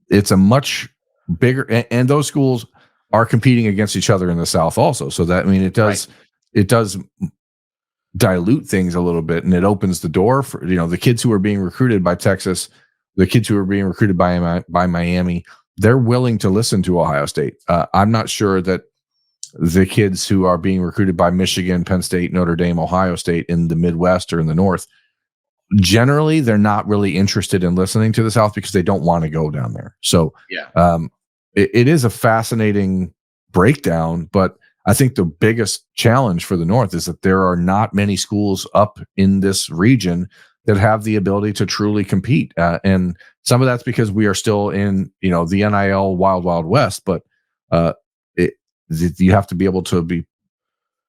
Speaker 2: It's a much bigger, and those schools are competing against each other in the South also. So that, it does dilute things a little bit, and it opens the door for, the kids who are being recruited by Texas, the kids who are being recruited by Miami, they're willing to listen to Ohio State. I'm not sure that the kids who are being recruited by Michigan, Penn State, Notre Dame, Ohio State in the Midwest or in the North, generally they're not really interested in listening to the South because they don't want to go down there. So
Speaker 1: yeah,
Speaker 2: it is a fascinating breakdown, but I think the biggest challenge for the North is that there are not many schools up in this region that have the ability to truly compete. And some of that's because we are still in, the NIL wild, wild west, but you have to be able to be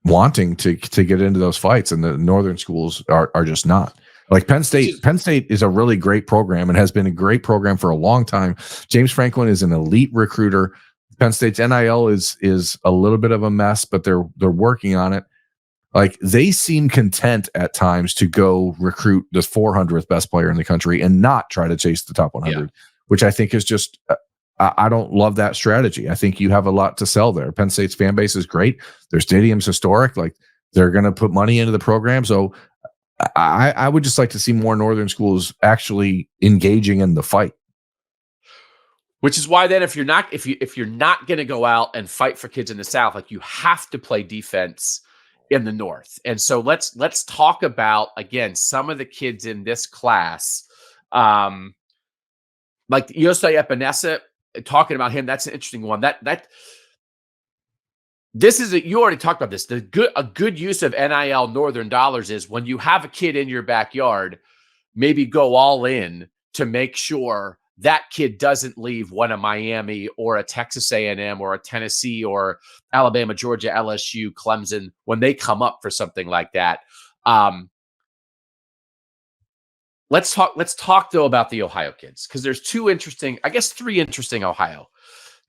Speaker 2: wanting to get into those fights, and the northern schools are just not. Like Penn State is a really great program and has been a great program for a long time. James Franklin is an elite recruiter. Penn State's NIL is a little bit of a mess, but they're working on it. Like, they seem content at times to go recruit the 400th best player in the country and not try to chase the top 100, which I think is just, I don't love that strategy. I think you have a lot to sell there. Penn State's fan base is great. Their stadium's historic. Like, they're going to put money into the program. So I would just like to see more northern schools actually engaging in the fight.
Speaker 1: Which is why then if you're not going to go out and fight for kids in the South, like, you have to play defense in the North. And so let's talk about, again, some of the kids in this class. Like Yosei Epenesa, talking about him, that's an interesting one. This is you already talked about this. A good use of NIL Northern dollars is when you have a kid in your backyard, maybe go all in to make sure that kid doesn't leave one of Miami or a Texas A&M or a Tennessee or Alabama, Georgia, LSU, Clemson when they come up for something like that. Let's talk though about the Ohio kids, because there's three interesting Ohio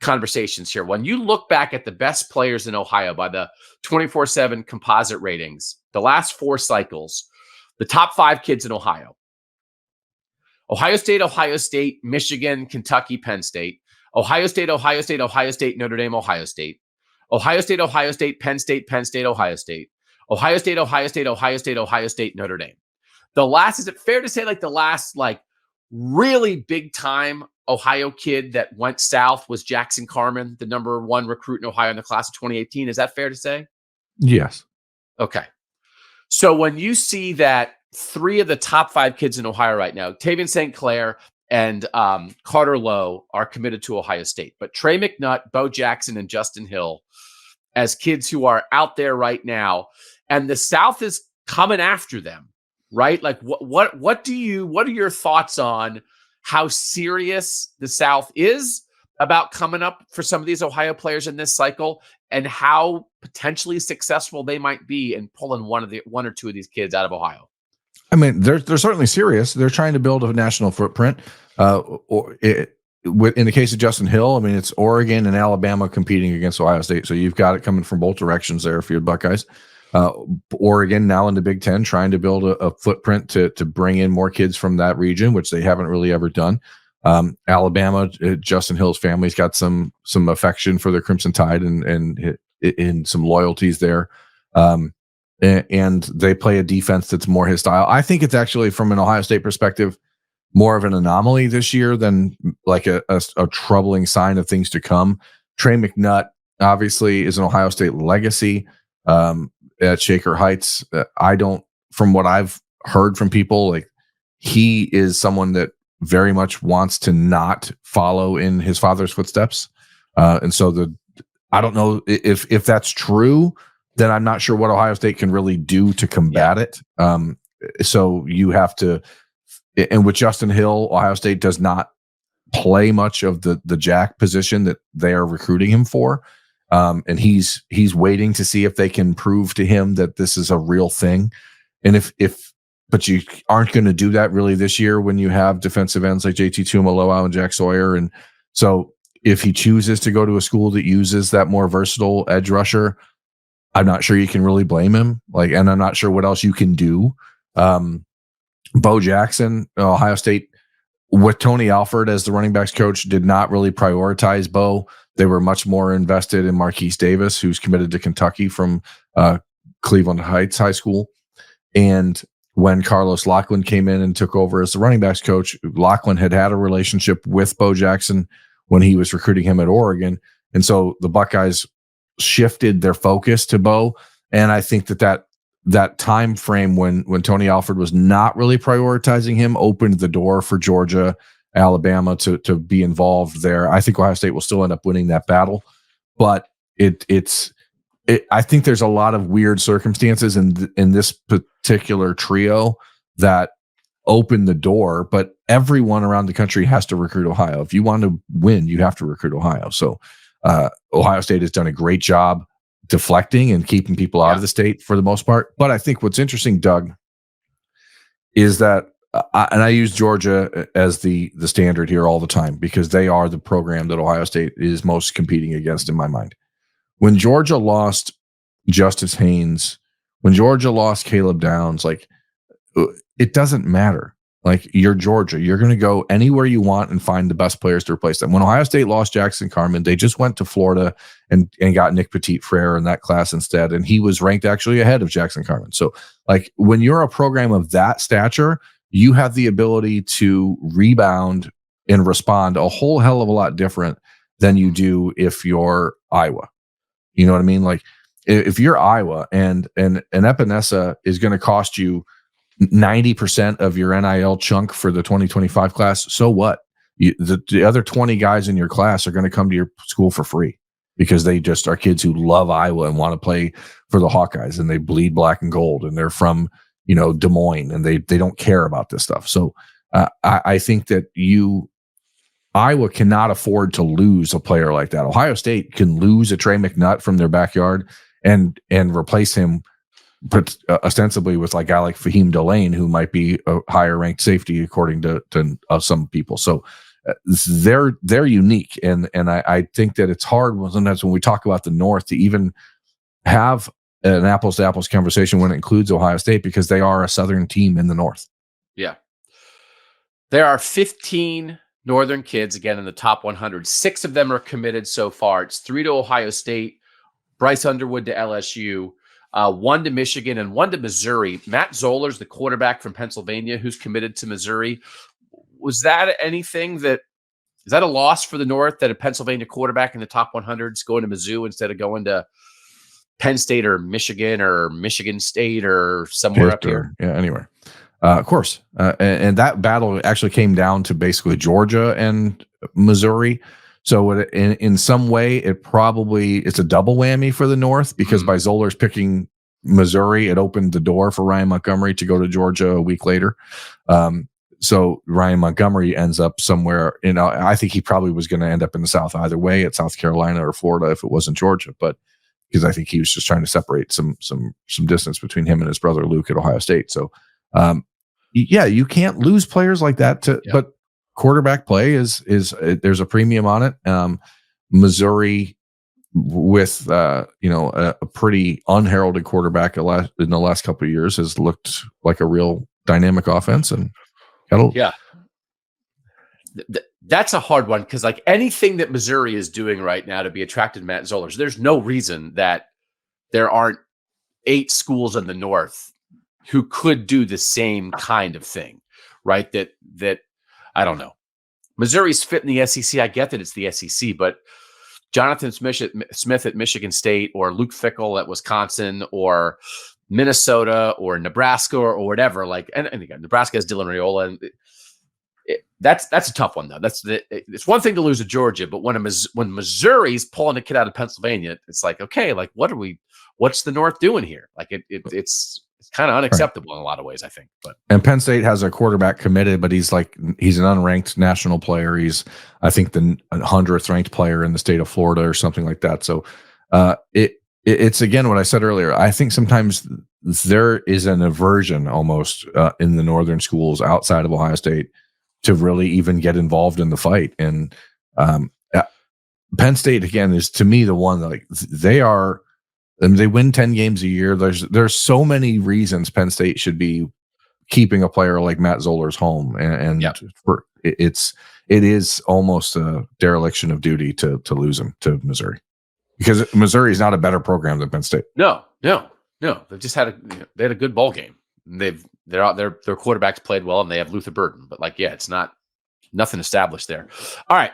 Speaker 1: conversations here. When you look back at the best players in Ohio by the 24/7 composite ratings, the last 4 cycles, the top 5 kids in Ohio: Ohio State, Michigan, Kentucky, Penn State, Ohio State, Notre Dame, Ohio State, Penn State, Ohio State, Ohio State, Notre Dame. Is it fair to say the last really big time Ohio kid that went south was Jackson Carman, the number 1 recruit in Ohio in the class of 2018? Is that fair to say?
Speaker 2: Yes.
Speaker 1: Okay. So when you see that 3 of the top 5 kids in Ohio right now, Tavian St. Clair and Carter Lowe, are committed to Ohio State, but Trey McNutt, Bo Jackson, and Justin Hill as kids who are out there right now, and the South is coming after them, right? Like, what are your thoughts on how serious the South is about coming up for some of these Ohio players in this cycle, and how potentially successful they might be in pulling one or two of these kids out of Ohio?
Speaker 2: I mean, they're certainly serious. They're trying to build a national footprint. In the case of Justin Hill, I mean, it's Oregon and Alabama competing against Ohio State. So you've got it coming from both directions there for your Buckeyes. Oregon now in the Big Ten, trying to build a footprint to bring in more kids from that region, which they haven't really ever done. Alabama, Justin Hill's family's got some affection for the Crimson Tide and some loyalties there. And they play a defense that's more his style. I think it's actually, from an Ohio State perspective, more of an anomaly this year than like a troubling sign of things to come. Trey McNutt obviously is an Ohio State legacy at Shaker Heights. From what I've heard from people, like, he is someone that very much wants to not follow in his father's footsteps. And so I don't know if that's true, then I'm not sure what Ohio State can really do to combat it. So you have to, and with Justin Hill, Ohio State does not play much of the jack position that they are recruiting him for. And he's waiting to see if they can prove to him that this is a real thing. And but you aren't going to do that really this year when you have defensive ends like JT Tuimoloau and Jack Sawyer. And so if he chooses to go to a school that uses that more versatile edge rusher, I'm not sure you can really blame him. And I'm not sure what else you can do. Bo Jackson, Ohio State, with Tony Alford as the running backs coach, did not really prioritize Bo. They were much more invested in Marquise Davis, who's committed to Kentucky from Cleveland Heights High School. And when Carlos Lachlan came in and took over as the running backs coach, Lachlan had a relationship with Bo Jackson when he was recruiting him at Oregon. And so the Buckeyes shifted their focus to Bo. And I think that time frame when Tony Alford was not really prioritizing him opened the door for Georgia, Alabama to be involved there. I think Ohio State will still end up winning that battle, but it's I think there's a lot of weird circumstances in this particular trio that open the door, but everyone around the country has to recruit Ohio. If you want to win, you have to recruit Ohio. So Ohio State has done a great job deflecting and keeping people out of the state for the most part. But I think what's interesting, Doug, is that and I use Georgia as the standard here all the time because they are the program that Ohio State is most competing against in my mind. When Georgia lost Justice Haynes, when Georgia lost Caleb Downs, like it doesn't matter. Like you're Georgia, you're going to go anywhere you want and find the best players to replace them. When Ohio State lost Jackson Carman, they just went to Florida and got Nick Petit-Frere in that class instead, and he was ranked actually ahead of Jackson Carman. So, like when you're a program of that stature, you have the ability to rebound and respond a whole hell of a lot different than you do if you're Iowa. You know what I mean? Like if you're Iowa and an Epenesa is going to cost you 90% of your NIL chunk for the 2025 class, so what? The other 20 guys in your class are going to come to your school for free because they just are kids who love Iowa and want to play for the Hawkeyes, and they bleed black and gold, and they're from, Des Moines, and they don't care about this stuff. So I think that Iowa cannot afford to lose a player like that. Ohio State can lose a Trey McNutt from their backyard and replace him ostensibly with like a guy like Fahim Delane, who might be a higher ranked safety according to some people. So they're unique, and I think that it's hard sometimes when we talk about the North to even have an apples to apples conversation when it includes Ohio State because they are a Southern team in the North.
Speaker 1: Yeah, there are 15 Northern kids again in the top 100. 6 of them are committed so far. It's 3 to Ohio State, Bryce Underwood to LSU. 1 to Michigan and 1 to Missouri. Matt Zollers, the quarterback from Pennsylvania, who's committed to Missouri. Is that a loss for the North that a Pennsylvania quarterback in the top 100 is going to Mizzou instead of going to Penn State or Michigan State or somewhere up here?
Speaker 2: Yeah, anywhere. Of course. And that battle actually came down to basically Georgia and Missouri. So in some way, it's a double whammy for the North because by Zollers picking Missouri, it opened the door for Ryan Montgomery to go to Georgia a week later. So Ryan Montgomery ends up somewhere, I think he probably was going to end up in the South either way at South Carolina or Florida if it wasn't Georgia, but because I think he was just trying to separate some distance between him and his brother Luke at Ohio State. So, you can't lose players like that but quarterback play is there's a premium on it. Missouri with a pretty unheralded quarterback in the last couple of years has looked like a real dynamic offense and
Speaker 1: that's a hard one because like anything that Missouri is doing right now to be attracted to Matt Zollers, there's no reason that there aren't 8 schools in the North who could do the same kind of thing, right? That I don't know. Missouri's fit in the SEC. I get that it's the SEC, but Jonathan Smith at Michigan State or Luke Fickell at Wisconsin or Minnesota or Nebraska or whatever, and again, Nebraska has Dylan Raiola, and that's a tough one though. It's one thing to lose to Georgia, but when Missouri's pulling a kid out of Pennsylvania, it's like, okay, like what's the North doing here? Like it's kind of unacceptable in a lot of ways, I think.
Speaker 2: And Penn State has a quarterback committed, but he's an unranked national player. He's, I think, the 100th ranked player in the state of Florida or something like that. So it's again what I said earlier. I think sometimes there is an aversion almost in the northern schools outside of Ohio State to really even get involved in the fight. And Penn State again is to me the one that they win 10 games a year. There's so many reasons Penn State should be keeping a player like Matt Zollers home, and it is almost a dereliction of duty to lose him to Missouri because Missouri is not a better program than Penn State.
Speaker 1: No. They've just had a good ball game. Their quarterbacks played well, and they have Luther Burden, but it's nothing established there. All right,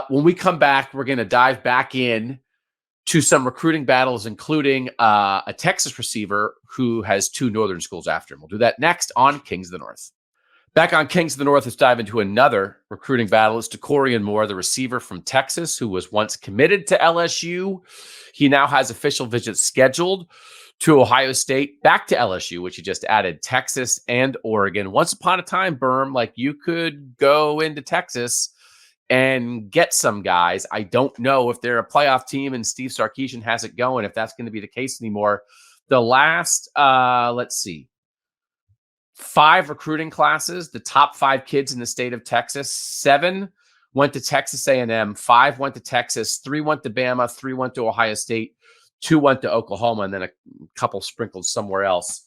Speaker 1: when we come back, we're going to dive back in to some recruiting battles, including a Texas receiver who has 2 northern schools after him. We'll do that next on Kings of the North. Back on Kings of the North, let's dive into another recruiting battle. It's Doran Moore, the receiver from Texas, who was once committed to LSU. He now has official visits scheduled to Ohio State, back to LSU, which he just added Texas and Oregon. Once upon a time, Berm, like you could go into Texas and get some guys. I don't know if they're a playoff team and Steve Sarkisian has it going, if that's going to be the case anymore. The last, let's see, 5 recruiting classes, the top 5 kids in the state of Texas, 7 went to Texas A&M, 5 went to Texas, 3 went to Bama, 3 went to Ohio State, 2 went to Oklahoma, and then a couple sprinkled somewhere else.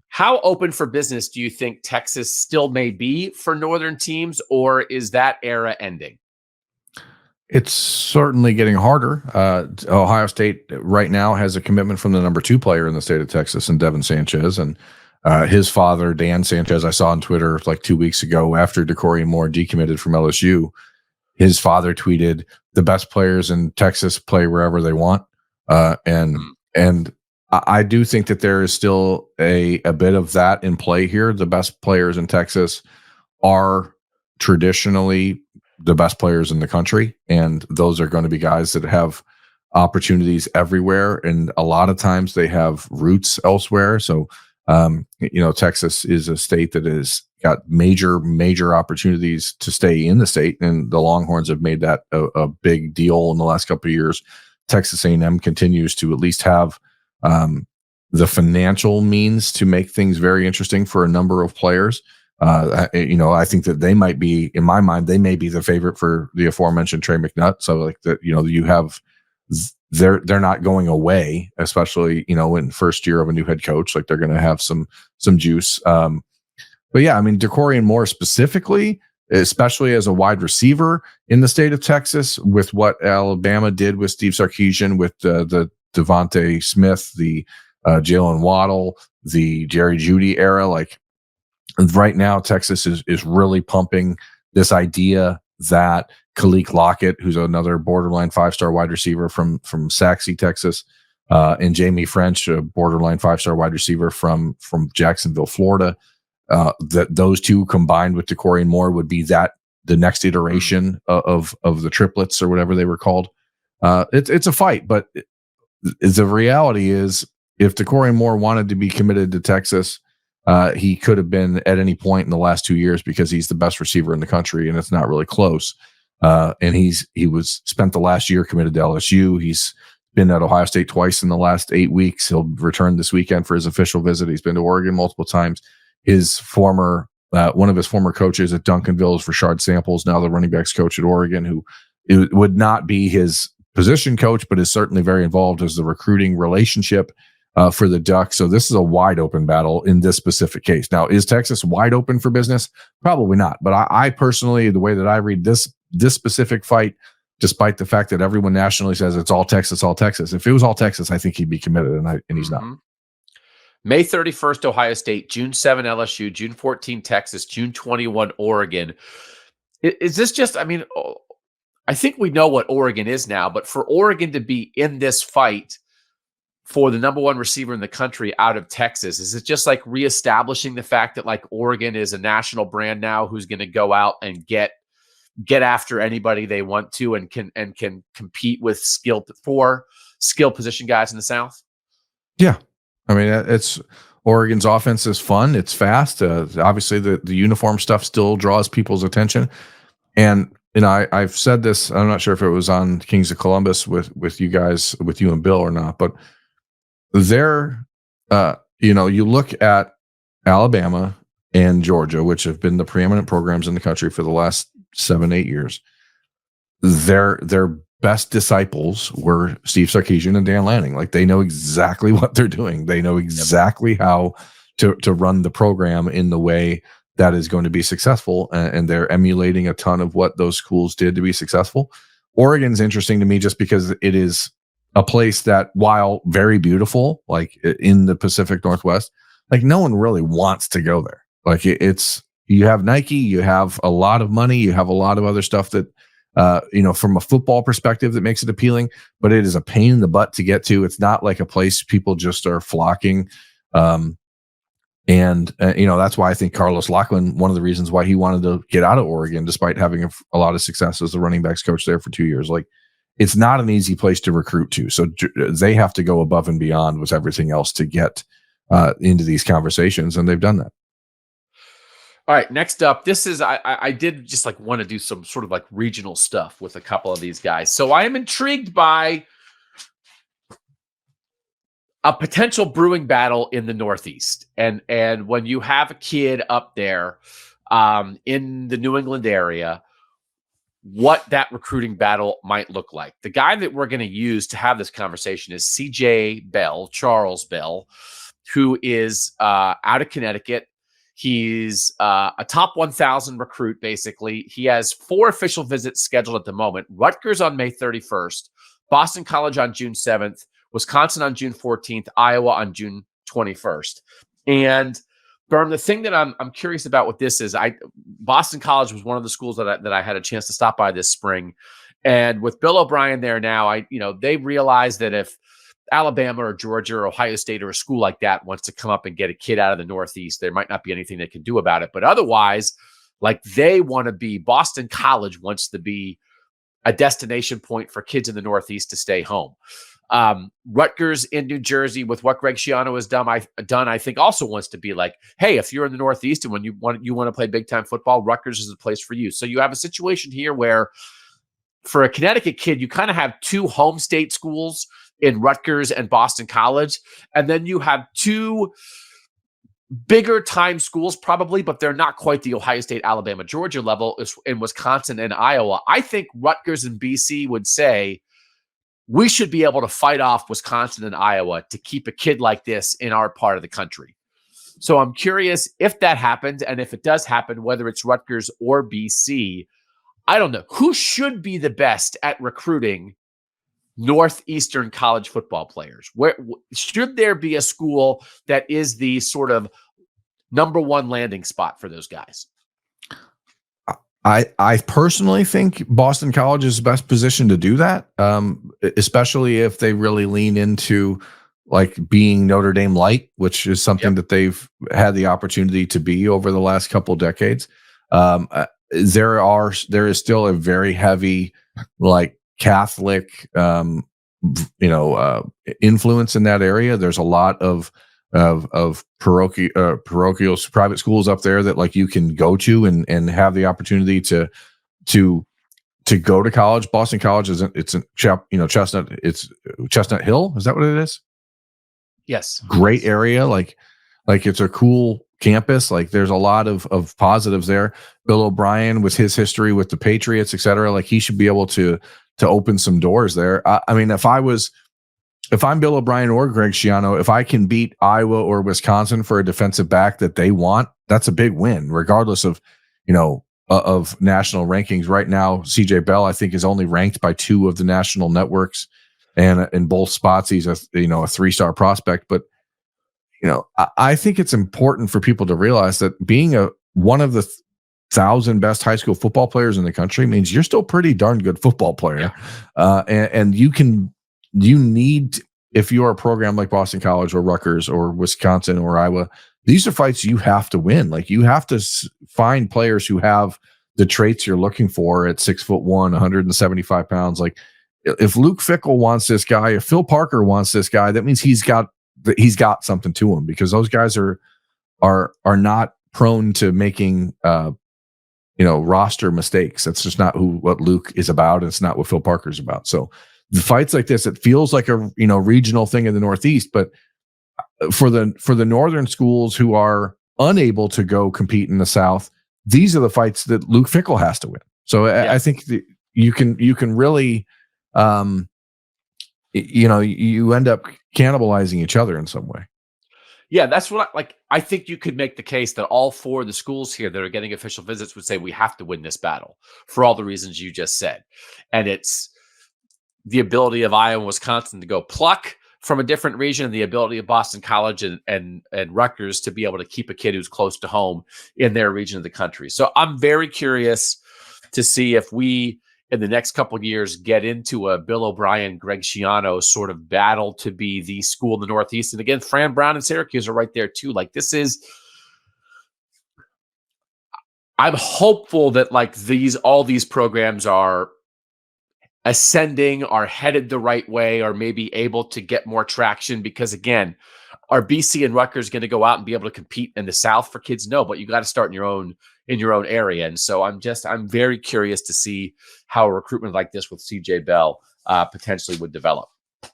Speaker 1: How open for business do you think Texas still may be for Northern teams, or is that era ending?
Speaker 2: It's certainly getting harder. Ohio State right now has a commitment from the number 2 player in the state of Texas, and Devin Sanchez, and his father, Dan Sanchez, I saw on Twitter like 2 weeks ago after Doran Moore decommitted from LSU. His father tweeted, "The best players in Texas play wherever they want," and I do think that there is still a bit of that in play here. The best players in Texas are traditionally the best players in the country, and those are going to be guys that have opportunities everywhere, and a lot of times they have roots elsewhere. So Texas is a state that has got major opportunities to stay in the state, and the Longhorns have made that a big deal in the last couple of years. Texas A&M continues to at least have the financial means to make things very interesting for a number of players. I think that they might be, in my mind, they may be the favorite for the aforementioned Trey McNutt. So like that, you have. They're not going away, especially in first year of a new head coach. Like they're going to have some juice. But yeah, I mean, Doran Moore specifically, especially as a wide receiver in the state of Texas, with what Alabama did with Steve Sarkisian, with the Devontae Smith, the Jalen Waddle, the Jerry Jeudy era. Like right now, Texas is really pumping this idea that Khalil Lockett, who's another borderline 5-star wide receiver from Saxe, Texas, and Jamie French, a borderline 5-star wide receiver from Jacksonville, Florida, that those two combined with Doran Moore would be the next iteration of the triplets or whatever they were called. It's a fight, but the reality is if Doran Moore wanted to be committed to Texas, he could have been at any point in the last 2 years because he's the best receiver in the country, and it's not really close. And he was spent the last year committed to LSU. He's been at Ohio State twice in the last 8 weeks. He'll return this weekend for his official visit. He's been to Oregon multiple times. One of his former coaches at Duncanville is Rashard Samples, now the running backs coach at Oregon, who it would not be his position coach, but is certainly very involved as the recruiting relationship for the Ducks. So this is a wide open battle in this specific case. Now, is Texas wide open for business? Probably not. But I personally, the way that I read this specific fight, despite the fact that everyone nationally says it's all Texas, if it was all Texas, I think he'd be committed, and he's not.
Speaker 1: May 31st, Ohio State, June 7, LSU, June 14, Texas, June 21, Oregon. Is this just, I think we know what Oregon is now, but for Oregon to be in this fight for the number 1 receiver in the country out of Texas, is it just like reestablishing the fact that like Oregon is a national brand now who's going to go out and get after anybody they want to and can compete with skill position guys in the South? Yeah.
Speaker 2: I mean, it's Oregon's offense is fun. It's fast. Obviously, the uniform stuff still draws people's attention. And I've said this. I'm not sure if it was on Kings of Columbus with you guys, with you and Bill or not, but there, you look at Alabama and Georgia, which have been the preeminent programs in the country for the last 7-8 years. Their best disciples were Steve Sarkisian and Dan Lanning. Like they know exactly what they're doing. They know exactly how to run the program in the way that is going to be successful. And they're emulating a ton of what those schools did to be successful. Oregon's interesting to me just because it is a place that, while very beautiful, like in the Pacific Northwest, like no one really wants to go there. Like it's, you have Nike, you have a lot of money, you have a lot of other stuff that, from a football perspective that makes it appealing, but it is a pain in the butt to get to. It's not like a place people just are flocking. And, that's why I think Carlos Lachlan, one of the reasons why he wanted to get out of Oregon, despite having a lot of success as the running backs coach there for 2 years. Like, it's not an easy place to recruit to. So they have to go above and beyond with everything else to get into these conversations. And they've done that.
Speaker 1: All right, next up, this is, I did just like want to do some sort of like regional stuff with a couple of these guys. So I am intrigued by a potential brewing battle in the Northeast. And when you have a kid up there in the New England area, what that recruiting battle might look like. The guy that we're going to use to have this conversation is CJ Bell, Charles Bell, who is out of Connecticut. He's a top 1,000 recruit, basically. He has 4 official visits scheduled at the moment. Rutgers on May 31st, Boston College on June 7th, Wisconsin on June 14th, Iowa on June 21st. And Berm, the thing that I'm curious about with this is Boston College was one of the schools that I had a chance to stop by this spring. And with Bill O'Brien there now, they realized that if Alabama or Georgia or Ohio State or a school like that wants to come up and get a kid out of the Northeast, there might not be anything they can do about it. But otherwise, like, they want to be, Boston College wants to be a destination point for kids in the Northeast to stay home. Rutgers in New Jersey, with what Greg Schiano has done, I think also wants to be like, hey, if you're in the Northeast and when you want to play big time football, Rutgers is the place for you. So you have a situation here where, for a Connecticut kid, you kind of have 2 home state schools in Rutgers and Boston College, and then you have 2 bigger time schools probably, but they're not quite the Ohio State, Alabama, Georgia level in Wisconsin and Iowa. I think Rutgers and BC would say, we should be able to fight off Wisconsin and Iowa to keep a kid like this in our part of the country. So I'm curious if that happens, and if it does happen, whether it's Rutgers or BC. I don't know. Who should be the best at recruiting Northeastern college football players? Where should there be a school that is the sort of number one landing spot for those guys?
Speaker 2: I personally think Boston College is the best position to do that, especially if they really lean into like being Notre Dame light, which is something that they've had the opportunity to be over the last couple decades. There is still a very heavy like Catholic, influence in that area. There's a lot of parochial private schools up there that like you can go to and have the opportunity to go to college. Boston College it's Chestnut Hill. Is that what it is?
Speaker 1: Yes.
Speaker 2: Great area. Like it's a cool campus. Like there's a lot of positives there. Bill O'Brien with his history with the Patriots, et cetera, like he should be able to open some doors there. I mean, if I'm Bill O'Brien or Greg Schiano, if I can beat Iowa or Wisconsin for a defensive back that they want, that's a big win, regardless of national rankings. Right now, CJ Bell, I think, is only ranked by 2 of the national networks, and in both spots, he's a 3-star prospect. But I think it's important for people to realize that being one of the 1,000 best high school football players in the country means you're still pretty darn good football player, and you need, if you're a program like Boston College or Rutgers or Wisconsin or Iowa, these are fights you have to win. Like you have to find players who have the traits you're looking for at 6'1", 175 pounds. Like if Luke Fickell wants this guy, if Phil Parker wants this guy, that means he's got something to him, because those guys are not prone to making roster mistakes. That's just not what Luke is about. It's not what Phil Parker's about. So the fights like this, it feels like a regional thing in the Northeast, but for the northern schools who are unable to go compete in the South, these are the fights that Luke Fickell has to win. So I think that you can really, you end up cannibalizing each other in some way.
Speaker 1: Yeah, that's what I think you could make the case that all 4 of the schools here that are getting official visits would say we have to win this battle for all the reasons you just said. And it's the ability of Iowa and Wisconsin to go pluck from a different region, and the ability of Boston College and Rutgers to be able to keep a kid who's close to home in their region of the country. So I'm very curious to see if we in the next couple of years get into a Bill O'Brien, Greg Schiano sort of battle to be the school in the Northeast. And again, Fran Brown and Syracuse are right there too. Like I'm hopeful that like all these programs are ascending, are headed the right way, or maybe able to get more traction because again, are BC and Rutgers going to go out and be able to compete in the South for kids? No, but you got to start in your own area. And so I'm very curious to see how a recruitment like this with CJ Bell potentially would develop.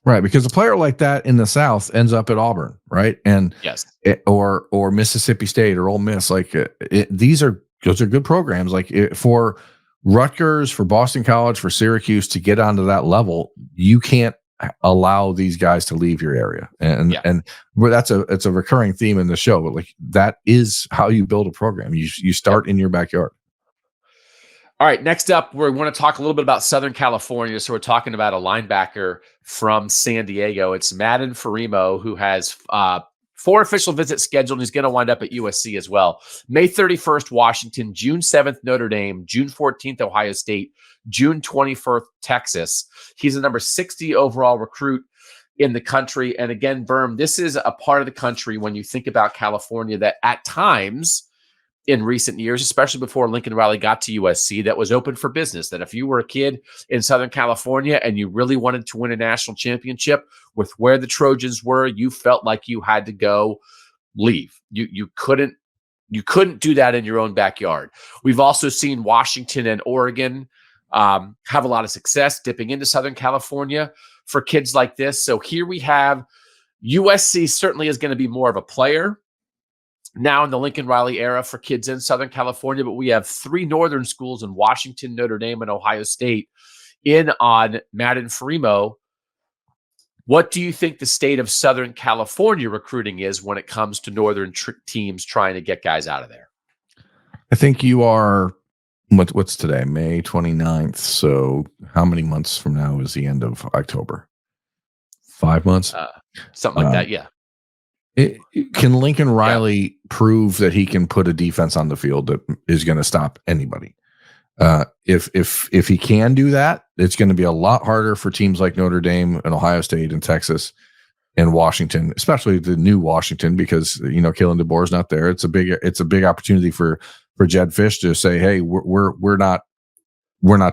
Speaker 2: Right, because a player like that in the South ends up at Auburn, right? And
Speaker 1: yes,
Speaker 2: or Mississippi State or Ole Miss. Like those are good programs. Like for Rutgers, for Boston College, for Syracuse to get onto that level, you can't allow these guys to leave your area. And it's a recurring theme in the show. But like that is how you build a program. You start in your backyard.
Speaker 1: All right, next up, we want to talk a little bit about Southern California. So we're talking about a linebacker from San Diego. It's Madden Farimo, who has 4 official visits scheduled. He's going to wind up at USC as well. May 31st, Washington. June 7th, Notre Dame. June 14th, Ohio State. June 21st, Texas. He's a number 60 overall recruit in the country. And again, Berm, this is a part of the country when you think about California that at times in recent years, especially before Lincoln Riley got to USC, that was open for business. That if you were a kid in Southern California and you really wanted to win a national championship with where the Trojans were, you felt like you had to go leave. You couldn't do that in your own backyard. We've also seen Washington and Oregon have a lot of success dipping into Southern California for kids like this. So here we have USC certainly is going to be more of a player now in the Lincoln Riley era for kids in Southern California, but we have 3 northern schools in Washington, Notre Dame, and Ohio State in on Madden Farimo. What do you think the state of Southern California recruiting is when it comes to northern teams trying to get guys out of there?
Speaker 2: I think you are, what's today? May 29th. So how many months from now is the end of October? 5 months?
Speaker 1: Something like that, yeah.
Speaker 2: Can Lincoln Riley prove that he can put a defense on the field that is going to stop anybody? If he can do that, it's going to be a lot harder for teams like Notre Dame and Ohio State and Texas and Washington, especially the new Washington, because Kalen DeBoer is not there. It's a big opportunity for Jed Fish to say, hey, we're not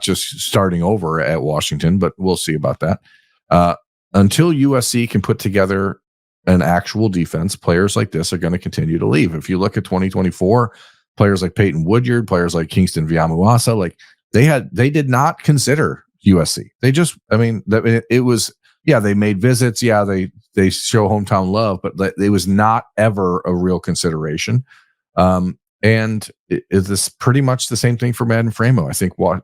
Speaker 2: just starting over at Washington, but we'll see about that. Until USC can put together an actual defense, players like this are going to continue to leave. If you look at 2024, players like Peyton Woodyard, players like Kingston Viamuasa, like they did not consider USC. They just, it was, they made visits. Yeah, they show hometown love, but it was not ever a real consideration. And is this pretty much the same thing for Madden Farimo?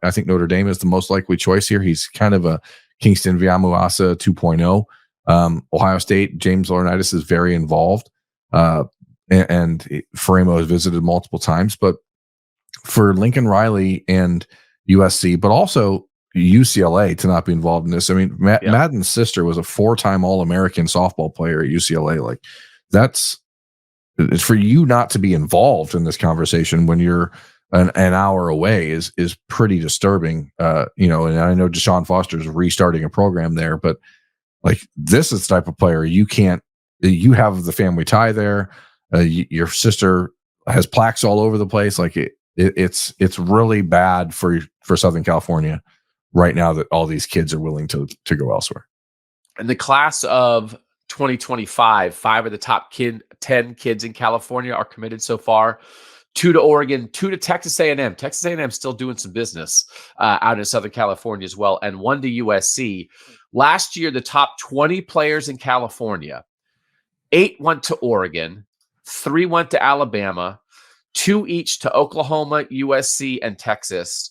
Speaker 2: I think Notre Dame is the most likely choice here. He's kind of a Kingston Viamuasa 2.0. Ohio State, James Laurinaitis is very involved, and Farimo has visited multiple times. But for Lincoln Riley and USC, but also UCLA to not be involved in this. I mean, Madden's sister was a 4-time All-American softball player at UCLA. Like it's for you not to be involved in this conversation when you're an hour away is pretty disturbing. And I know Deshaun Foster is restarting a program there, but like this is the type of player you have the family tie there. Your sister has plaques all over the place. Like it's really bad for Southern California right now that all these kids are willing to go elsewhere.
Speaker 1: And the class of 2025, 5 of the top 10 kids in California are committed so far. 2 to Oregon, 2 to Texas A&M. Texas A&M still doing some business out in Southern California as well, and 1 to USC. Last year, the top 20 players in California, 8 went to Oregon, 3 went to Alabama, 2 each to Oklahoma, USC, and Texas.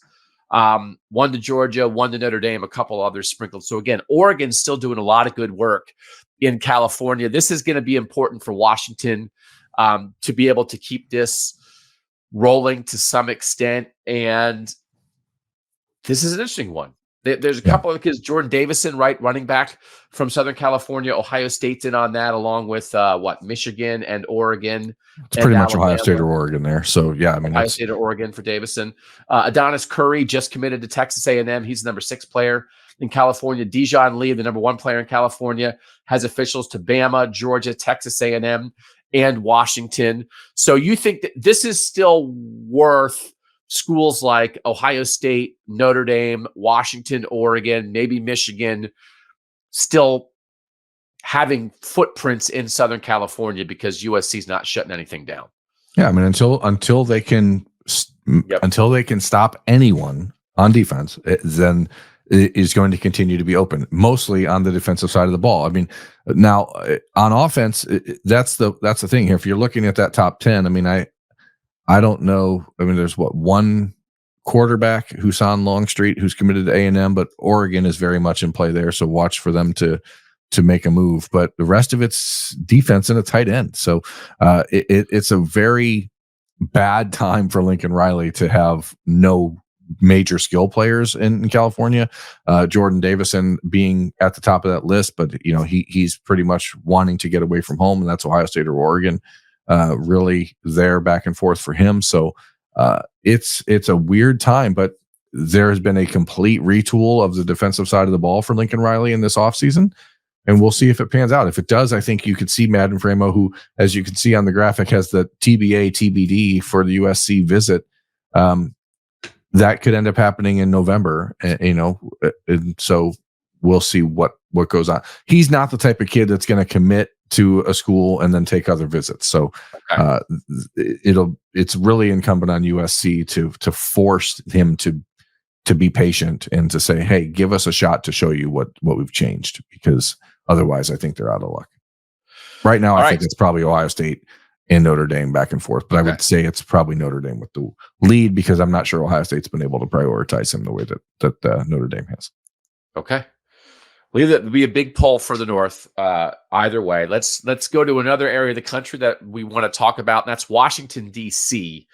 Speaker 1: 1 to Georgia, 1 to Notre Dame, a couple others sprinkled. So again, Oregon's still doing a lot of good work in California. This is going to be important for Washington to be able to keep this rolling to some extent. And this is an interesting one. There's a couple of kids, Jordan Davison, right, running back from Southern California. Ohio State's in on that, along with Michigan and Oregon.
Speaker 2: It's pretty much Ohio State or Oregon there. So yeah, I mean,
Speaker 1: Ohio State or Oregon for Davison. Adonis Curry just committed to Texas A&M. He's the number 6 player in California. Dijon Lee, the number 1 player in California, has officials to Bama, Georgia, Texas A&M, and Washington. So you think that this is still worth schools like Ohio State, Notre Dame, Washington, Oregon, maybe Michigan, still having footprints in Southern California because USC is not shutting anything down?
Speaker 2: Yeah, I mean, until they can stop anyone on defense, then it is going to continue to be open, mostly on the defensive side of the ball. I mean, now on offense, that's the thing here. If you're looking at that top 10, I mean, I don't know. I mean, there's one quarterback, Husan Longstreet, who's committed to A&M, but Oregon is very much in play there. So watch for them to make a move. But the rest of it's defense and a tight end. So it's a very bad time for Lincoln Riley to have no major skill players in California. Jordan Davison being at the top of that list, but he's pretty much wanting to get away from home, and that's Ohio State or Oregon. Really there back and forth for him. So it's a weird time, but there has been a complete retool of the defensive side of the ball for Lincoln Riley in this offseason, and we'll see if it pans out. If it does, I think you could see Madden Framo, who, as you can see on the graphic, has the TBA TBD for the USC visit. That could end up happening in November, and so we'll see what goes on. He's not the type of kid that's going to commit to a school and then take other visits. So it's really incumbent on USC to force him to be patient and to say, hey, give us a shot to show you what we've changed, because otherwise I think they're out of luck. Right now, I think it's probably Ohio State and Notre Dame back and forth, but I would say it's probably Notre Dame with the lead, because I'm not sure Ohio State's been able to prioritize him the way that Notre Dame has.
Speaker 1: Okay. Believe that would be a big pull for the North. Either way, let's go to another area of the country that we want to talk about, and that's Washington, D.C.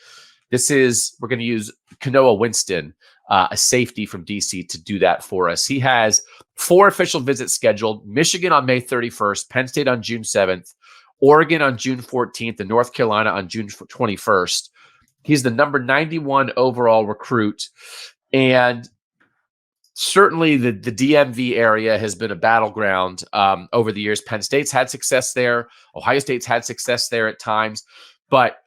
Speaker 1: We're going to use Kanoa Winston, a safety from D.C., to do that for us. He has 4 official visits scheduled: Michigan on May 31st, Penn State on June 7th, Oregon on June 14th, and North Carolina on June 21st. He's the number 91 overall recruit, and certainly the DMV area has been a battleground over the years. Penn State's had success there. Ohio State's had success there at times. But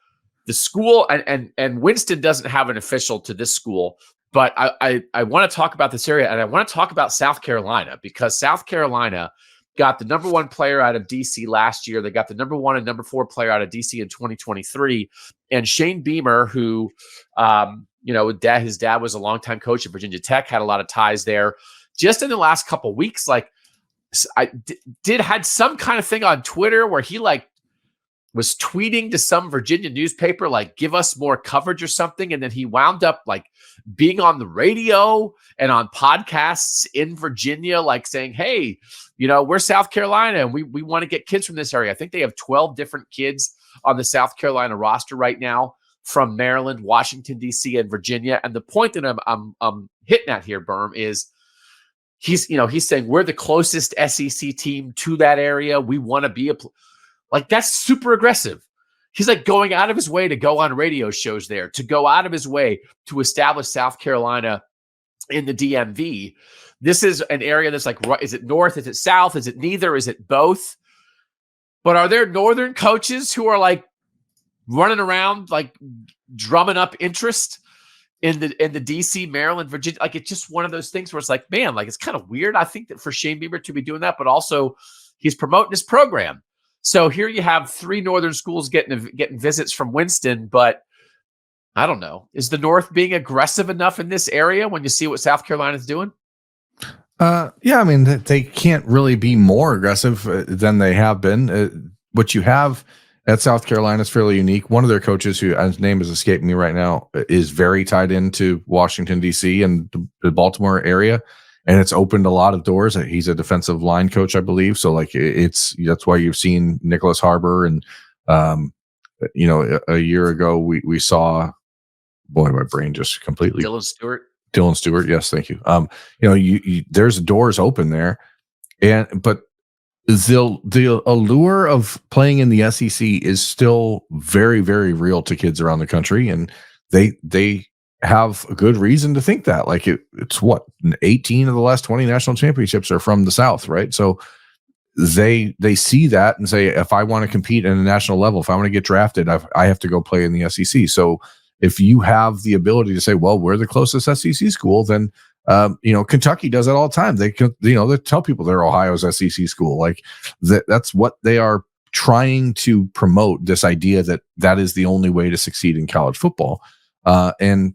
Speaker 1: the school, and Winston doesn't have an official to this school, but I want to talk about this area, and I want to talk about South Carolina, because South Carolina got the number 1 player out of D.C. last year. They got the number 1 and number 4 player out of D.C. in 2023. And Shane Beamer, who his dad was a longtime coach at Virginia Tech, had a lot of ties there. Just in the last couple of weeks, had some kind of thing on Twitter where he was tweeting to some Virginia newspaper, give us more coverage or something. And then he wound up being on the radio and on podcasts in Virginia, saying, hey, we're South Carolina and we want to get kids from this area. I think they have 12 different kids on the South Carolina roster right now, from Maryland, Washington, D.C., and Virginia. And the point that I'm hitting at here, Berm, is he's saying we're the closest SEC team to that area. We want to be that's super aggressive. He's going out of his way to go on radio shows there, to go out of his way to establish South Carolina in the DMV. This is an area that's is it north? Is it south? Is it neither? Is it both? But are there northern coaches who are running around drumming up interest in the DC, Maryland, Virginia? It's just one of those things where it's it's kind of weird. I think that for Shane Beamer to be doing that, but also he's promoting his program. So here you have 3 northern schools getting visits from Winston, but I don't know. Is the North being aggressive enough in this area when you see what South Carolina's doing?
Speaker 2: Yeah, I mean, they can't really be more aggressive than they have been. What you have at South Carolina is fairly unique. One of their coaches, his name is escaping me right now, is very tied into Washington, D.C. and the Baltimore area, and it's opened a lot of doors. He's a defensive line coach, I believe. So that's why you've seen Nicholas Harbor, and a year ago we saw, boy, my brain just completely.
Speaker 1: Dylan
Speaker 2: Dylan Stewart. Yes, thank you. There's doors open there, but the allure of playing in the SEC is still very, very real to kids around the country, and they have a good reason to think that. Like it's what 18 of the last 20 national championships are from the South, right? So they see that and say, if I want to compete at a national level, if I want to get drafted, I have to go play in the SEC. So if you have the ability to say, well, we're the closest SEC school, then Kentucky does that all the time. They tell people they're Ohio's SEC school. Like that's what they are trying to promote, this idea that is the only way to succeed in college football. And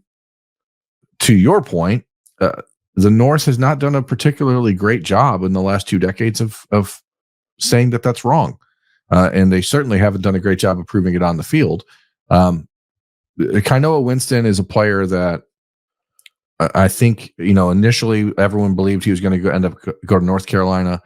Speaker 2: to your point, the North has not done a particularly great job in the last 2 decades of saying that that's wrong. And they certainly haven't done a great job of proving it on the field. Kainoa Winston is a player that I think, initially everyone believed he was going to end up go to North Carolina.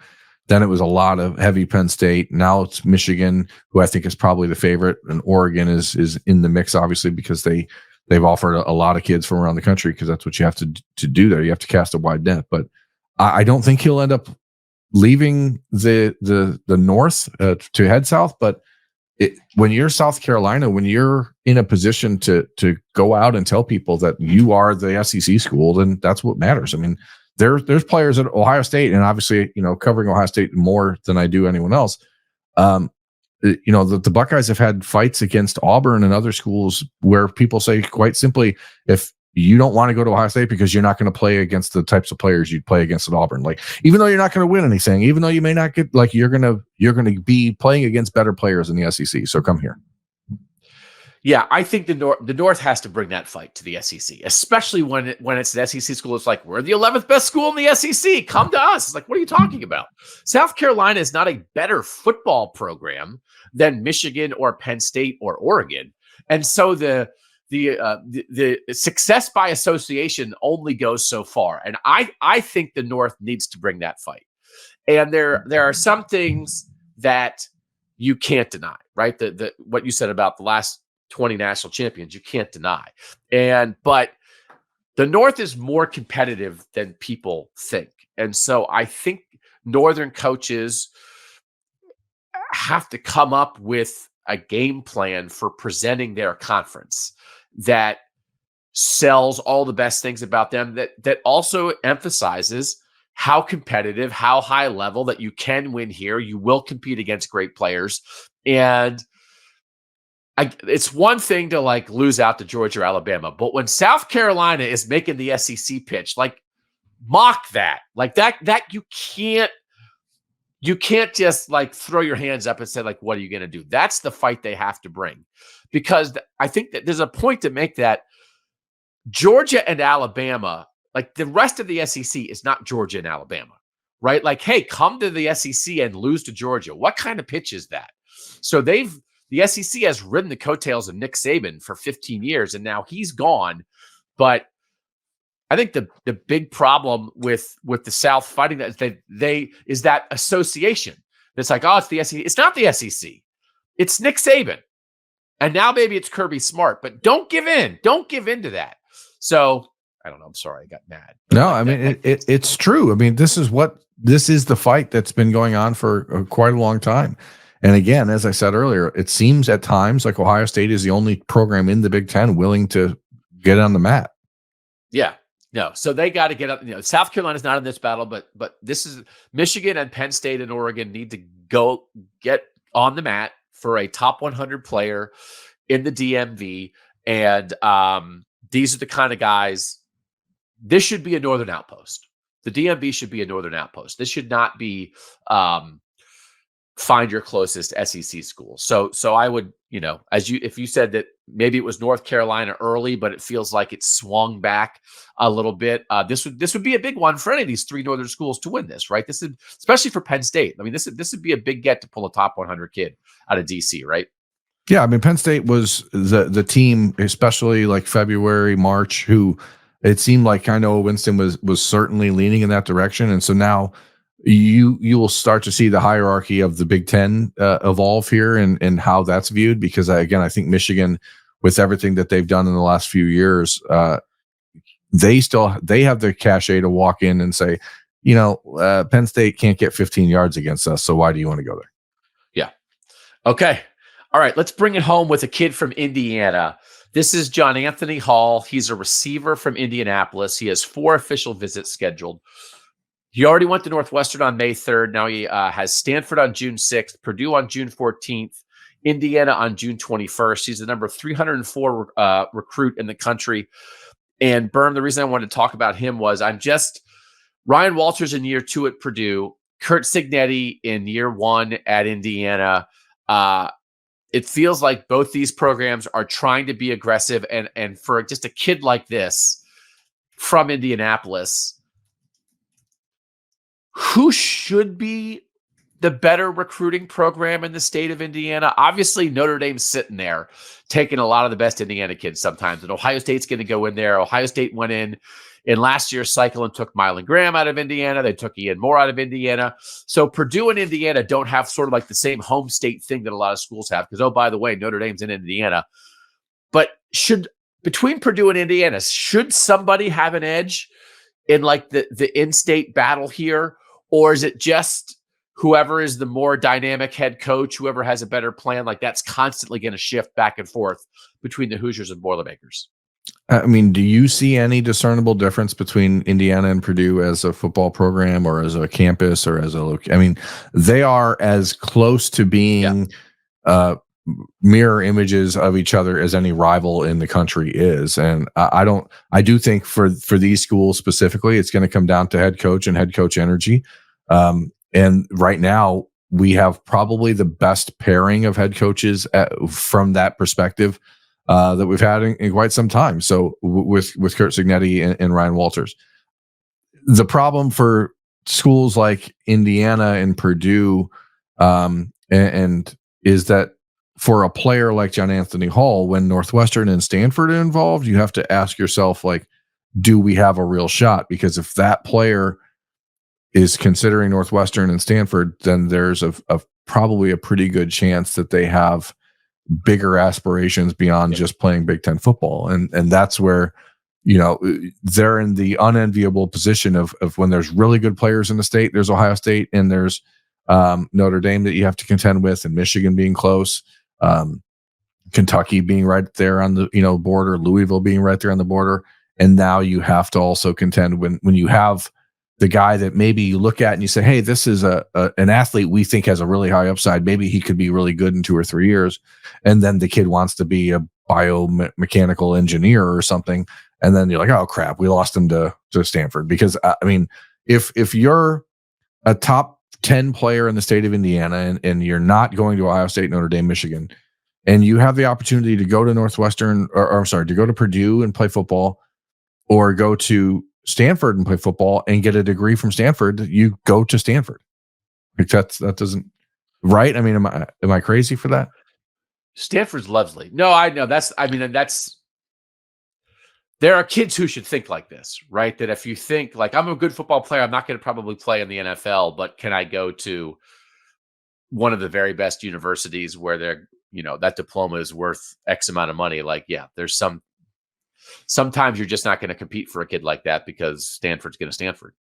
Speaker 2: Then it was a lot of heavy Penn State. Now it's Michigan, who I think is probably the favorite, and Oregon is in the mix, obviously, because they've offered a lot of kids from around the country, because that's what you have to do there. You have to cast a wide net. But I don't think he'll end up leaving the North to head south. But when you're South Carolina, when you're in a position to go out and tell people that you are the SEC school, then that's what matters. I mean, there's players at Ohio State, and obviously, covering Ohio State more than I do anyone else. The Buckeyes have had fights against Auburn and other schools where people say, quite simply, if you don't want to go to Ohio State because you're not going to play against the types of players you'd play against at Auburn. Like, even though you're not going to win anything, even though you may not get, like, you're going to be playing against better players in the SEC. So come here.
Speaker 1: Yeah, I think the North has to bring that fight to the SEC, especially when it's an SEC school. It's like, we're the 11th best school in the SEC. Come to us. It's like, what are you talking about? South Carolina is not a better football program than Michigan or Penn State or Oregon, and so the success by association only goes so far. And I think the North needs to bring that fight. And there are some things that you can't deny, right? The what you said about the last 20 national champions, you can't deny. But the North is more competitive than people think. And so I think Northern coaches have to come up with a game plan for presenting their conference that sells all the best things about them, that also emphasizes how competitive, how high level, that you can win here. You will compete against great players. And it's one thing to like lose out to Georgia or Alabama, but when South Carolina is making the SEC pitch, like, mock that. Like that you can't just like throw your hands up and say, like, what are you going to do? That's the fight they have to bring, because I think that there's a point to make that Georgia and Alabama, like the rest of the SEC, is not Georgia and Alabama, right? Like, hey, come to the SEC and lose to Georgia. What kind of pitch is that? So the SEC has ridden the coattails of Nick Saban for 15 years, and now he's gone. But I think the big problem with the South fighting that is that association. It's like, oh, it's the SEC. It's not the SEC. It's Nick Saban. And now maybe it's Kirby Smart, but don't give in. Don't give in to that. So I don't know. I'm sorry. I got mad.
Speaker 2: No, I mean, it's true. I mean, this is the fight that's been going on for quite a long time. And again, as I said earlier, it seems at times like Ohio State is the only program in the Big Ten willing to get on the mat.
Speaker 1: Yeah. No, so they got to get up. South Carolina's not in this battle, but this is Michigan and Penn State and Oregon need to go get on the mat for a top 100 player in the DMV. And these are the kind of guys. This should be a Northern outpost. The DMV should be a Northern outpost. This should not be find your closest SEC school. So I would, if you said that maybe it was North Carolina early, but it feels like it swung back a little bit. This would be a big one for any of these three Northern schools to win this, right? This is especially for Penn State. I mean, this would be a big get to pull a top 100 kid out of DC, right?
Speaker 2: Yeah, I mean, Penn State was the team, especially like February, March, who it seemed like Kainoa Winston was certainly leaning in that direction, and so now you will start to see the hierarchy of the Big Ten evolve here and how that's viewed. Because again, I think Michigan, with everything that they've done in the last few years, they have the cachet to walk in and say, Penn State can't get 15 yards against us, so why do you want to go there?
Speaker 1: Yeah. Okay. All right. Let's bring it home with a kid from Indiana. This is John Anthony Hall. He's a receiver from Indianapolis. He has 4 official visits scheduled. He already went to Northwestern on May 3rd. Now he has Stanford on June 6th, Purdue on June 14th, Indiana on June 21st. He's the number 304 recruit in the country. And Berm, the reason I wanted to talk about him was Ryan Walters in year 2 at Purdue, Curt Cignetti in year 1 at Indiana. It feels like both these programs are trying to be aggressive. And for just a kid like this from Indianapolis, who should be the better recruiting program in the state of Indiana? Obviously, Notre Dame's sitting there taking a lot of the best Indiana kids sometimes. And Ohio State's going to go in there. Ohio State went in last year's cycle and took Milan Graham out of Indiana. They took Ian Moore out of Indiana. So Purdue and Indiana don't have sort of like the same home state thing that a lot of schools have because, oh, by the way, Notre Dame's in Indiana. But between Purdue and Indiana, should somebody have an edge in like the in-state battle here? Or is it just whoever is the more dynamic head coach, whoever has a better plan, like that's constantly going to shift back and forth between the Hoosiers and Boilermakers?
Speaker 2: I mean, do you see any discernible difference between Indiana and Purdue as a football program or as a campus or as they are as close to being mirror images of each other as any rival in the country is. And I do think for these schools specifically, it's going to come down to head coach and head coach energy. And right now we have probably the best pairing of head coaches from that perspective that we've had in quite some time. So with Curt Cignetti and Ryan Walters, the problem for schools like Indiana and Purdue and is that for a player like John Anthony Hall, when Northwestern and Stanford are involved, you have to ask yourself, like, do we have a real shot? Because if that player is considering Northwestern and Stanford, then there's probably a pretty good chance that they have bigger aspirations beyond just playing Big Ten football. And that's where, they're in the unenviable position of when there's really good players in the state, there's Ohio State and there's Notre Dame that you have to contend with, and Michigan being close, Kentucky being right there on the border, Louisville being right there on the border. And now you have to also contend when you have the guy that maybe you look at and you say, hey, this is an athlete we think has a really high upside. Maybe he could be really good in 2 or 3 years. And then the kid wants to be a biomechanical engineer or something. And then you're like, oh crap, we lost him to Stanford. Because if you're a top 10 player in the state of Indiana and you're not going to Ohio State, Notre Dame, Michigan, and you have the opportunity to go to Northwestern to go to Purdue and play football, or go to Stanford and play football and get a degree from Stanford, you go to Stanford. Like that doesn't right. I mean, am I crazy for that?
Speaker 1: Stanford's lovely. No, I know there are kids who should think like this, right? That if you think like, I'm a good football player, I'm not going to probably play in the NFL, but can I go to one of the very best universities where they're, that diploma is worth X amount of money? Like, yeah, there's sometimes you're just not going to compete for a kid like that because Stanford's going to Stanford.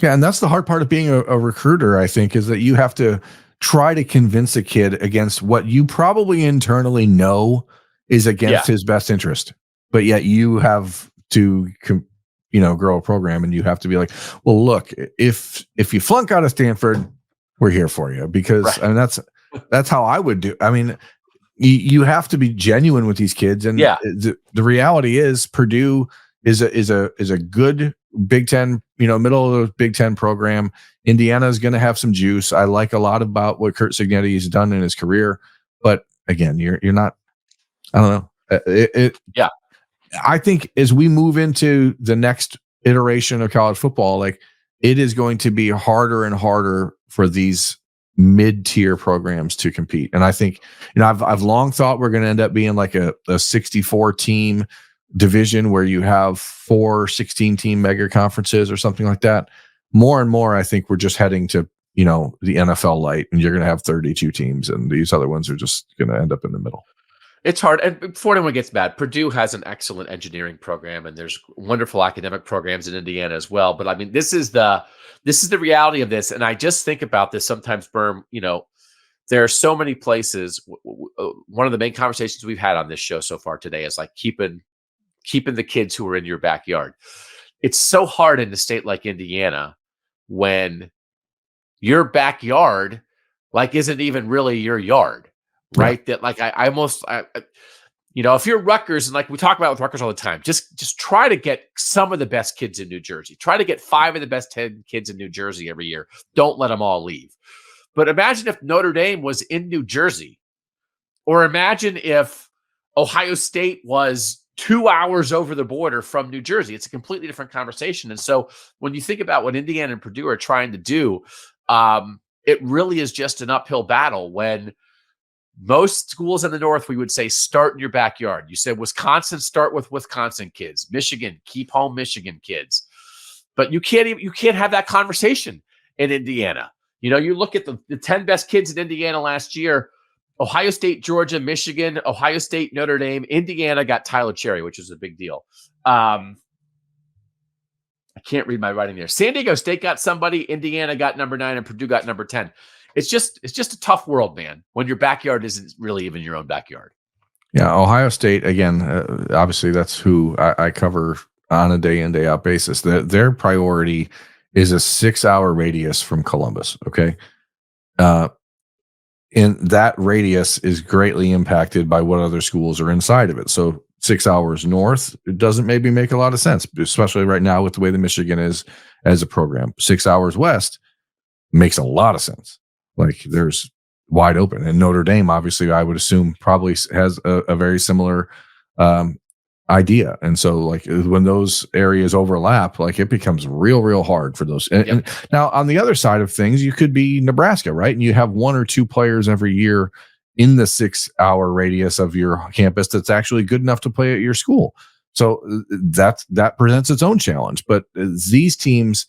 Speaker 2: Yeah. And that's the hard part of being a recruiter, I think, is that you have to try to convince a kid against what you probably internally know is against his best interest. But yet you have to, grow a program, and you have to be like, well, look, if you flunk out of Stanford, we're here for you, because
Speaker 1: right.
Speaker 2: And that's how I would do. I mean, you have to be genuine with these kids. And the reality is Purdue is a good Big Ten, middle of the Big Ten program. Indiana is going to have some juice. I like a lot about what Curt Cignetti has done in his career, but again, you're not, I don't know. I think as we move into the next iteration of college football, like, it is going to be harder and harder for these mid-tier programs to compete. And I think, I've long thought we're going to end up being like a 64 team division where you have 4 16-team mega conferences or something like that. More and more, I think we're just heading to, the NFL light, and you're going to have 32 teams, and these other ones are just going to end up in the middle.
Speaker 1: It's hard. And before anyone gets mad, Purdue has an excellent engineering program, and there's wonderful academic programs in Indiana as well. But I mean, this is the reality of this. And I just think about this sometimes, Berm, there are so many places. One of the main conversations we've had on this show so far today is like keeping the kids who are in your backyard. It's so hard in a state like Indiana when your backyard like isn't even really your yard, right? Yeah. That like I if you're Rutgers, and like we talk about with Rutgers all the time, just try to get some of the best kids in New Jersey. Try to get 5 of the best 10 kids in New Jersey every year. Don't let them all leave. But imagine if Notre Dame was in New Jersey, or imagine if Ohio State was 2 hours over the border from New Jersey. It's a completely different conversation. And so when you think about what Indiana and Purdue are trying to do, it really is just an uphill battle when most schools in the North, we would say, start in your backyard. You said Wisconsin, start with Wisconsin kids. Michigan, keep home Michigan kids. But you can't have that conversation in Indiana. You look at the 10 best kids in Indiana last year: Ohio State, Georgia, Michigan, Ohio State, Notre Dame. Indiana got Tyler Cherry, which is a big deal. I can't read my writing there. San Diego State got somebody. Indiana got number 9, and Purdue got number 10. It's just a tough world, man, when your backyard isn't really even your own backyard.
Speaker 2: Yeah, Ohio State, again, obviously that's who I cover on a day in, day out basis. Their priority is a 6-hour radius from Columbus, okay? And that radius is greatly impacted by what other schools are inside of it. So 6 hours north, it doesn't maybe make a lot of sense, especially right now with the way the Michigan is as a program. 6 hours west makes a lot of sense. Like there's wide open. And Notre Dame, obviously, I would assume probably has a very similar idea. And so like when those areas overlap, like it becomes real hard for those. And now on the other side of things, you could be Nebraska, right? And you have 1 or 2 players every year in the 6-hour radius of your campus that's actually good enough to play at your school. So that presents its own challenge. But these teams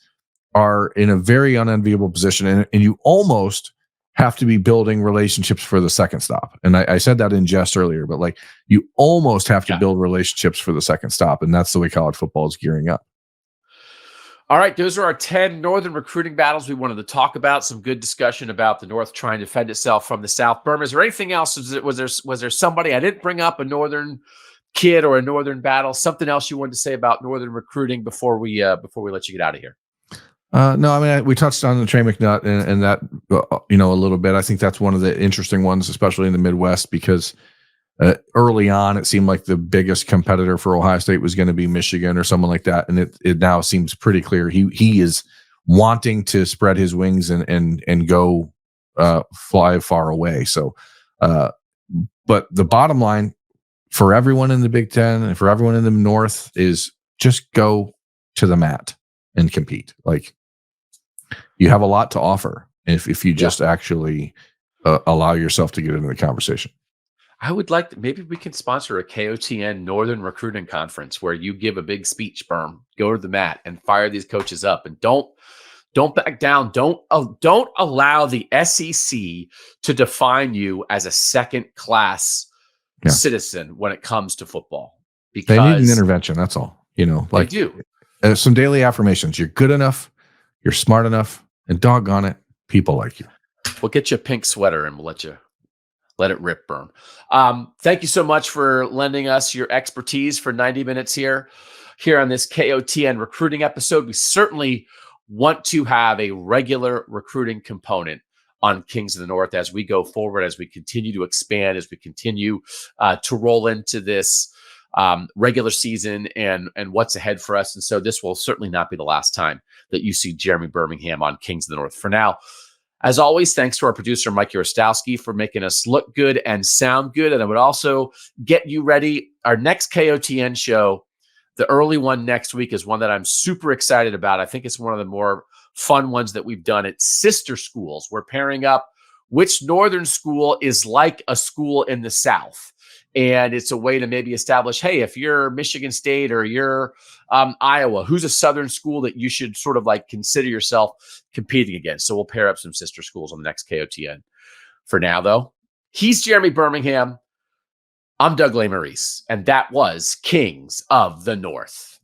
Speaker 2: are in a very unenviable position, and you almost have to be building relationships for the second stop. And I said that in jest earlier, but like you almost have to build relationships for the second stop. And that's the way college football is gearing up.
Speaker 1: All right. Those are our 10 Northern recruiting battles we wanted to talk about. Some good discussion about the North trying to defend itself from the South. Burma, is there anything else? Was there somebody I didn't bring up, a Northern kid or a Northern battle, something else you wanted to say about Northern recruiting before we let you get out of here?
Speaker 2: No, I mean, we touched on the Trey McNutt and that, a little bit. I think that's one of the interesting ones, especially in the Midwest, because early on, it seemed like the biggest competitor for Ohio State was going to be Michigan or someone like that. And it now seems pretty clear he is wanting to spread his wings and go fly far away. So, but the bottom line for everyone in the Big Ten and for everyone in the North is just go to the mat and compete. Like, you have a lot to offer if you just actually allow yourself to get into the conversation.
Speaker 1: I would like to, maybe we can sponsor a KOTN Northern Recruiting Conference where you give a big speech, Berm, go to the mat and fire these coaches up, and don't back down. Don't allow the SEC to define you as a second-class citizen when it comes to football. Because
Speaker 2: they need an intervention. That's all. Like
Speaker 1: they do.
Speaker 2: Some daily affirmations. You're good enough. You're smart enough. And doggone it, people like you.
Speaker 1: We'll get you a pink sweater and we'll let it rip, Berm. Thank you so much for lending us your expertise for 90 minutes here on this KOTN recruiting episode. We certainly want to have a regular recruiting component on Kings of the North as we go forward, as we continue to expand, as we continue to roll into this regular season and what's ahead for us. And so this will certainly not be the last time that you see Jeremy Birmingham on Kings of the North. For now, as always, thanks to our producer, Mike Urostowski, for making us look good and sound good. And I would also get you ready. Our next KOTN show, the early one next week, is one that I'm super excited about. I think it's one of the more fun ones that we've done. It's sister schools. We're pairing up which Northern school is like a school in the South. And it's a way to maybe establish, hey, if you're Michigan State or you're Iowa, who's a Southern school that you should sort of like consider yourself competing against? So we'll pair up some sister schools on the next KOTN. For now, though, he's Jeremy Birmingham. I'm Doug Lesmerises, and that was Kings of the North.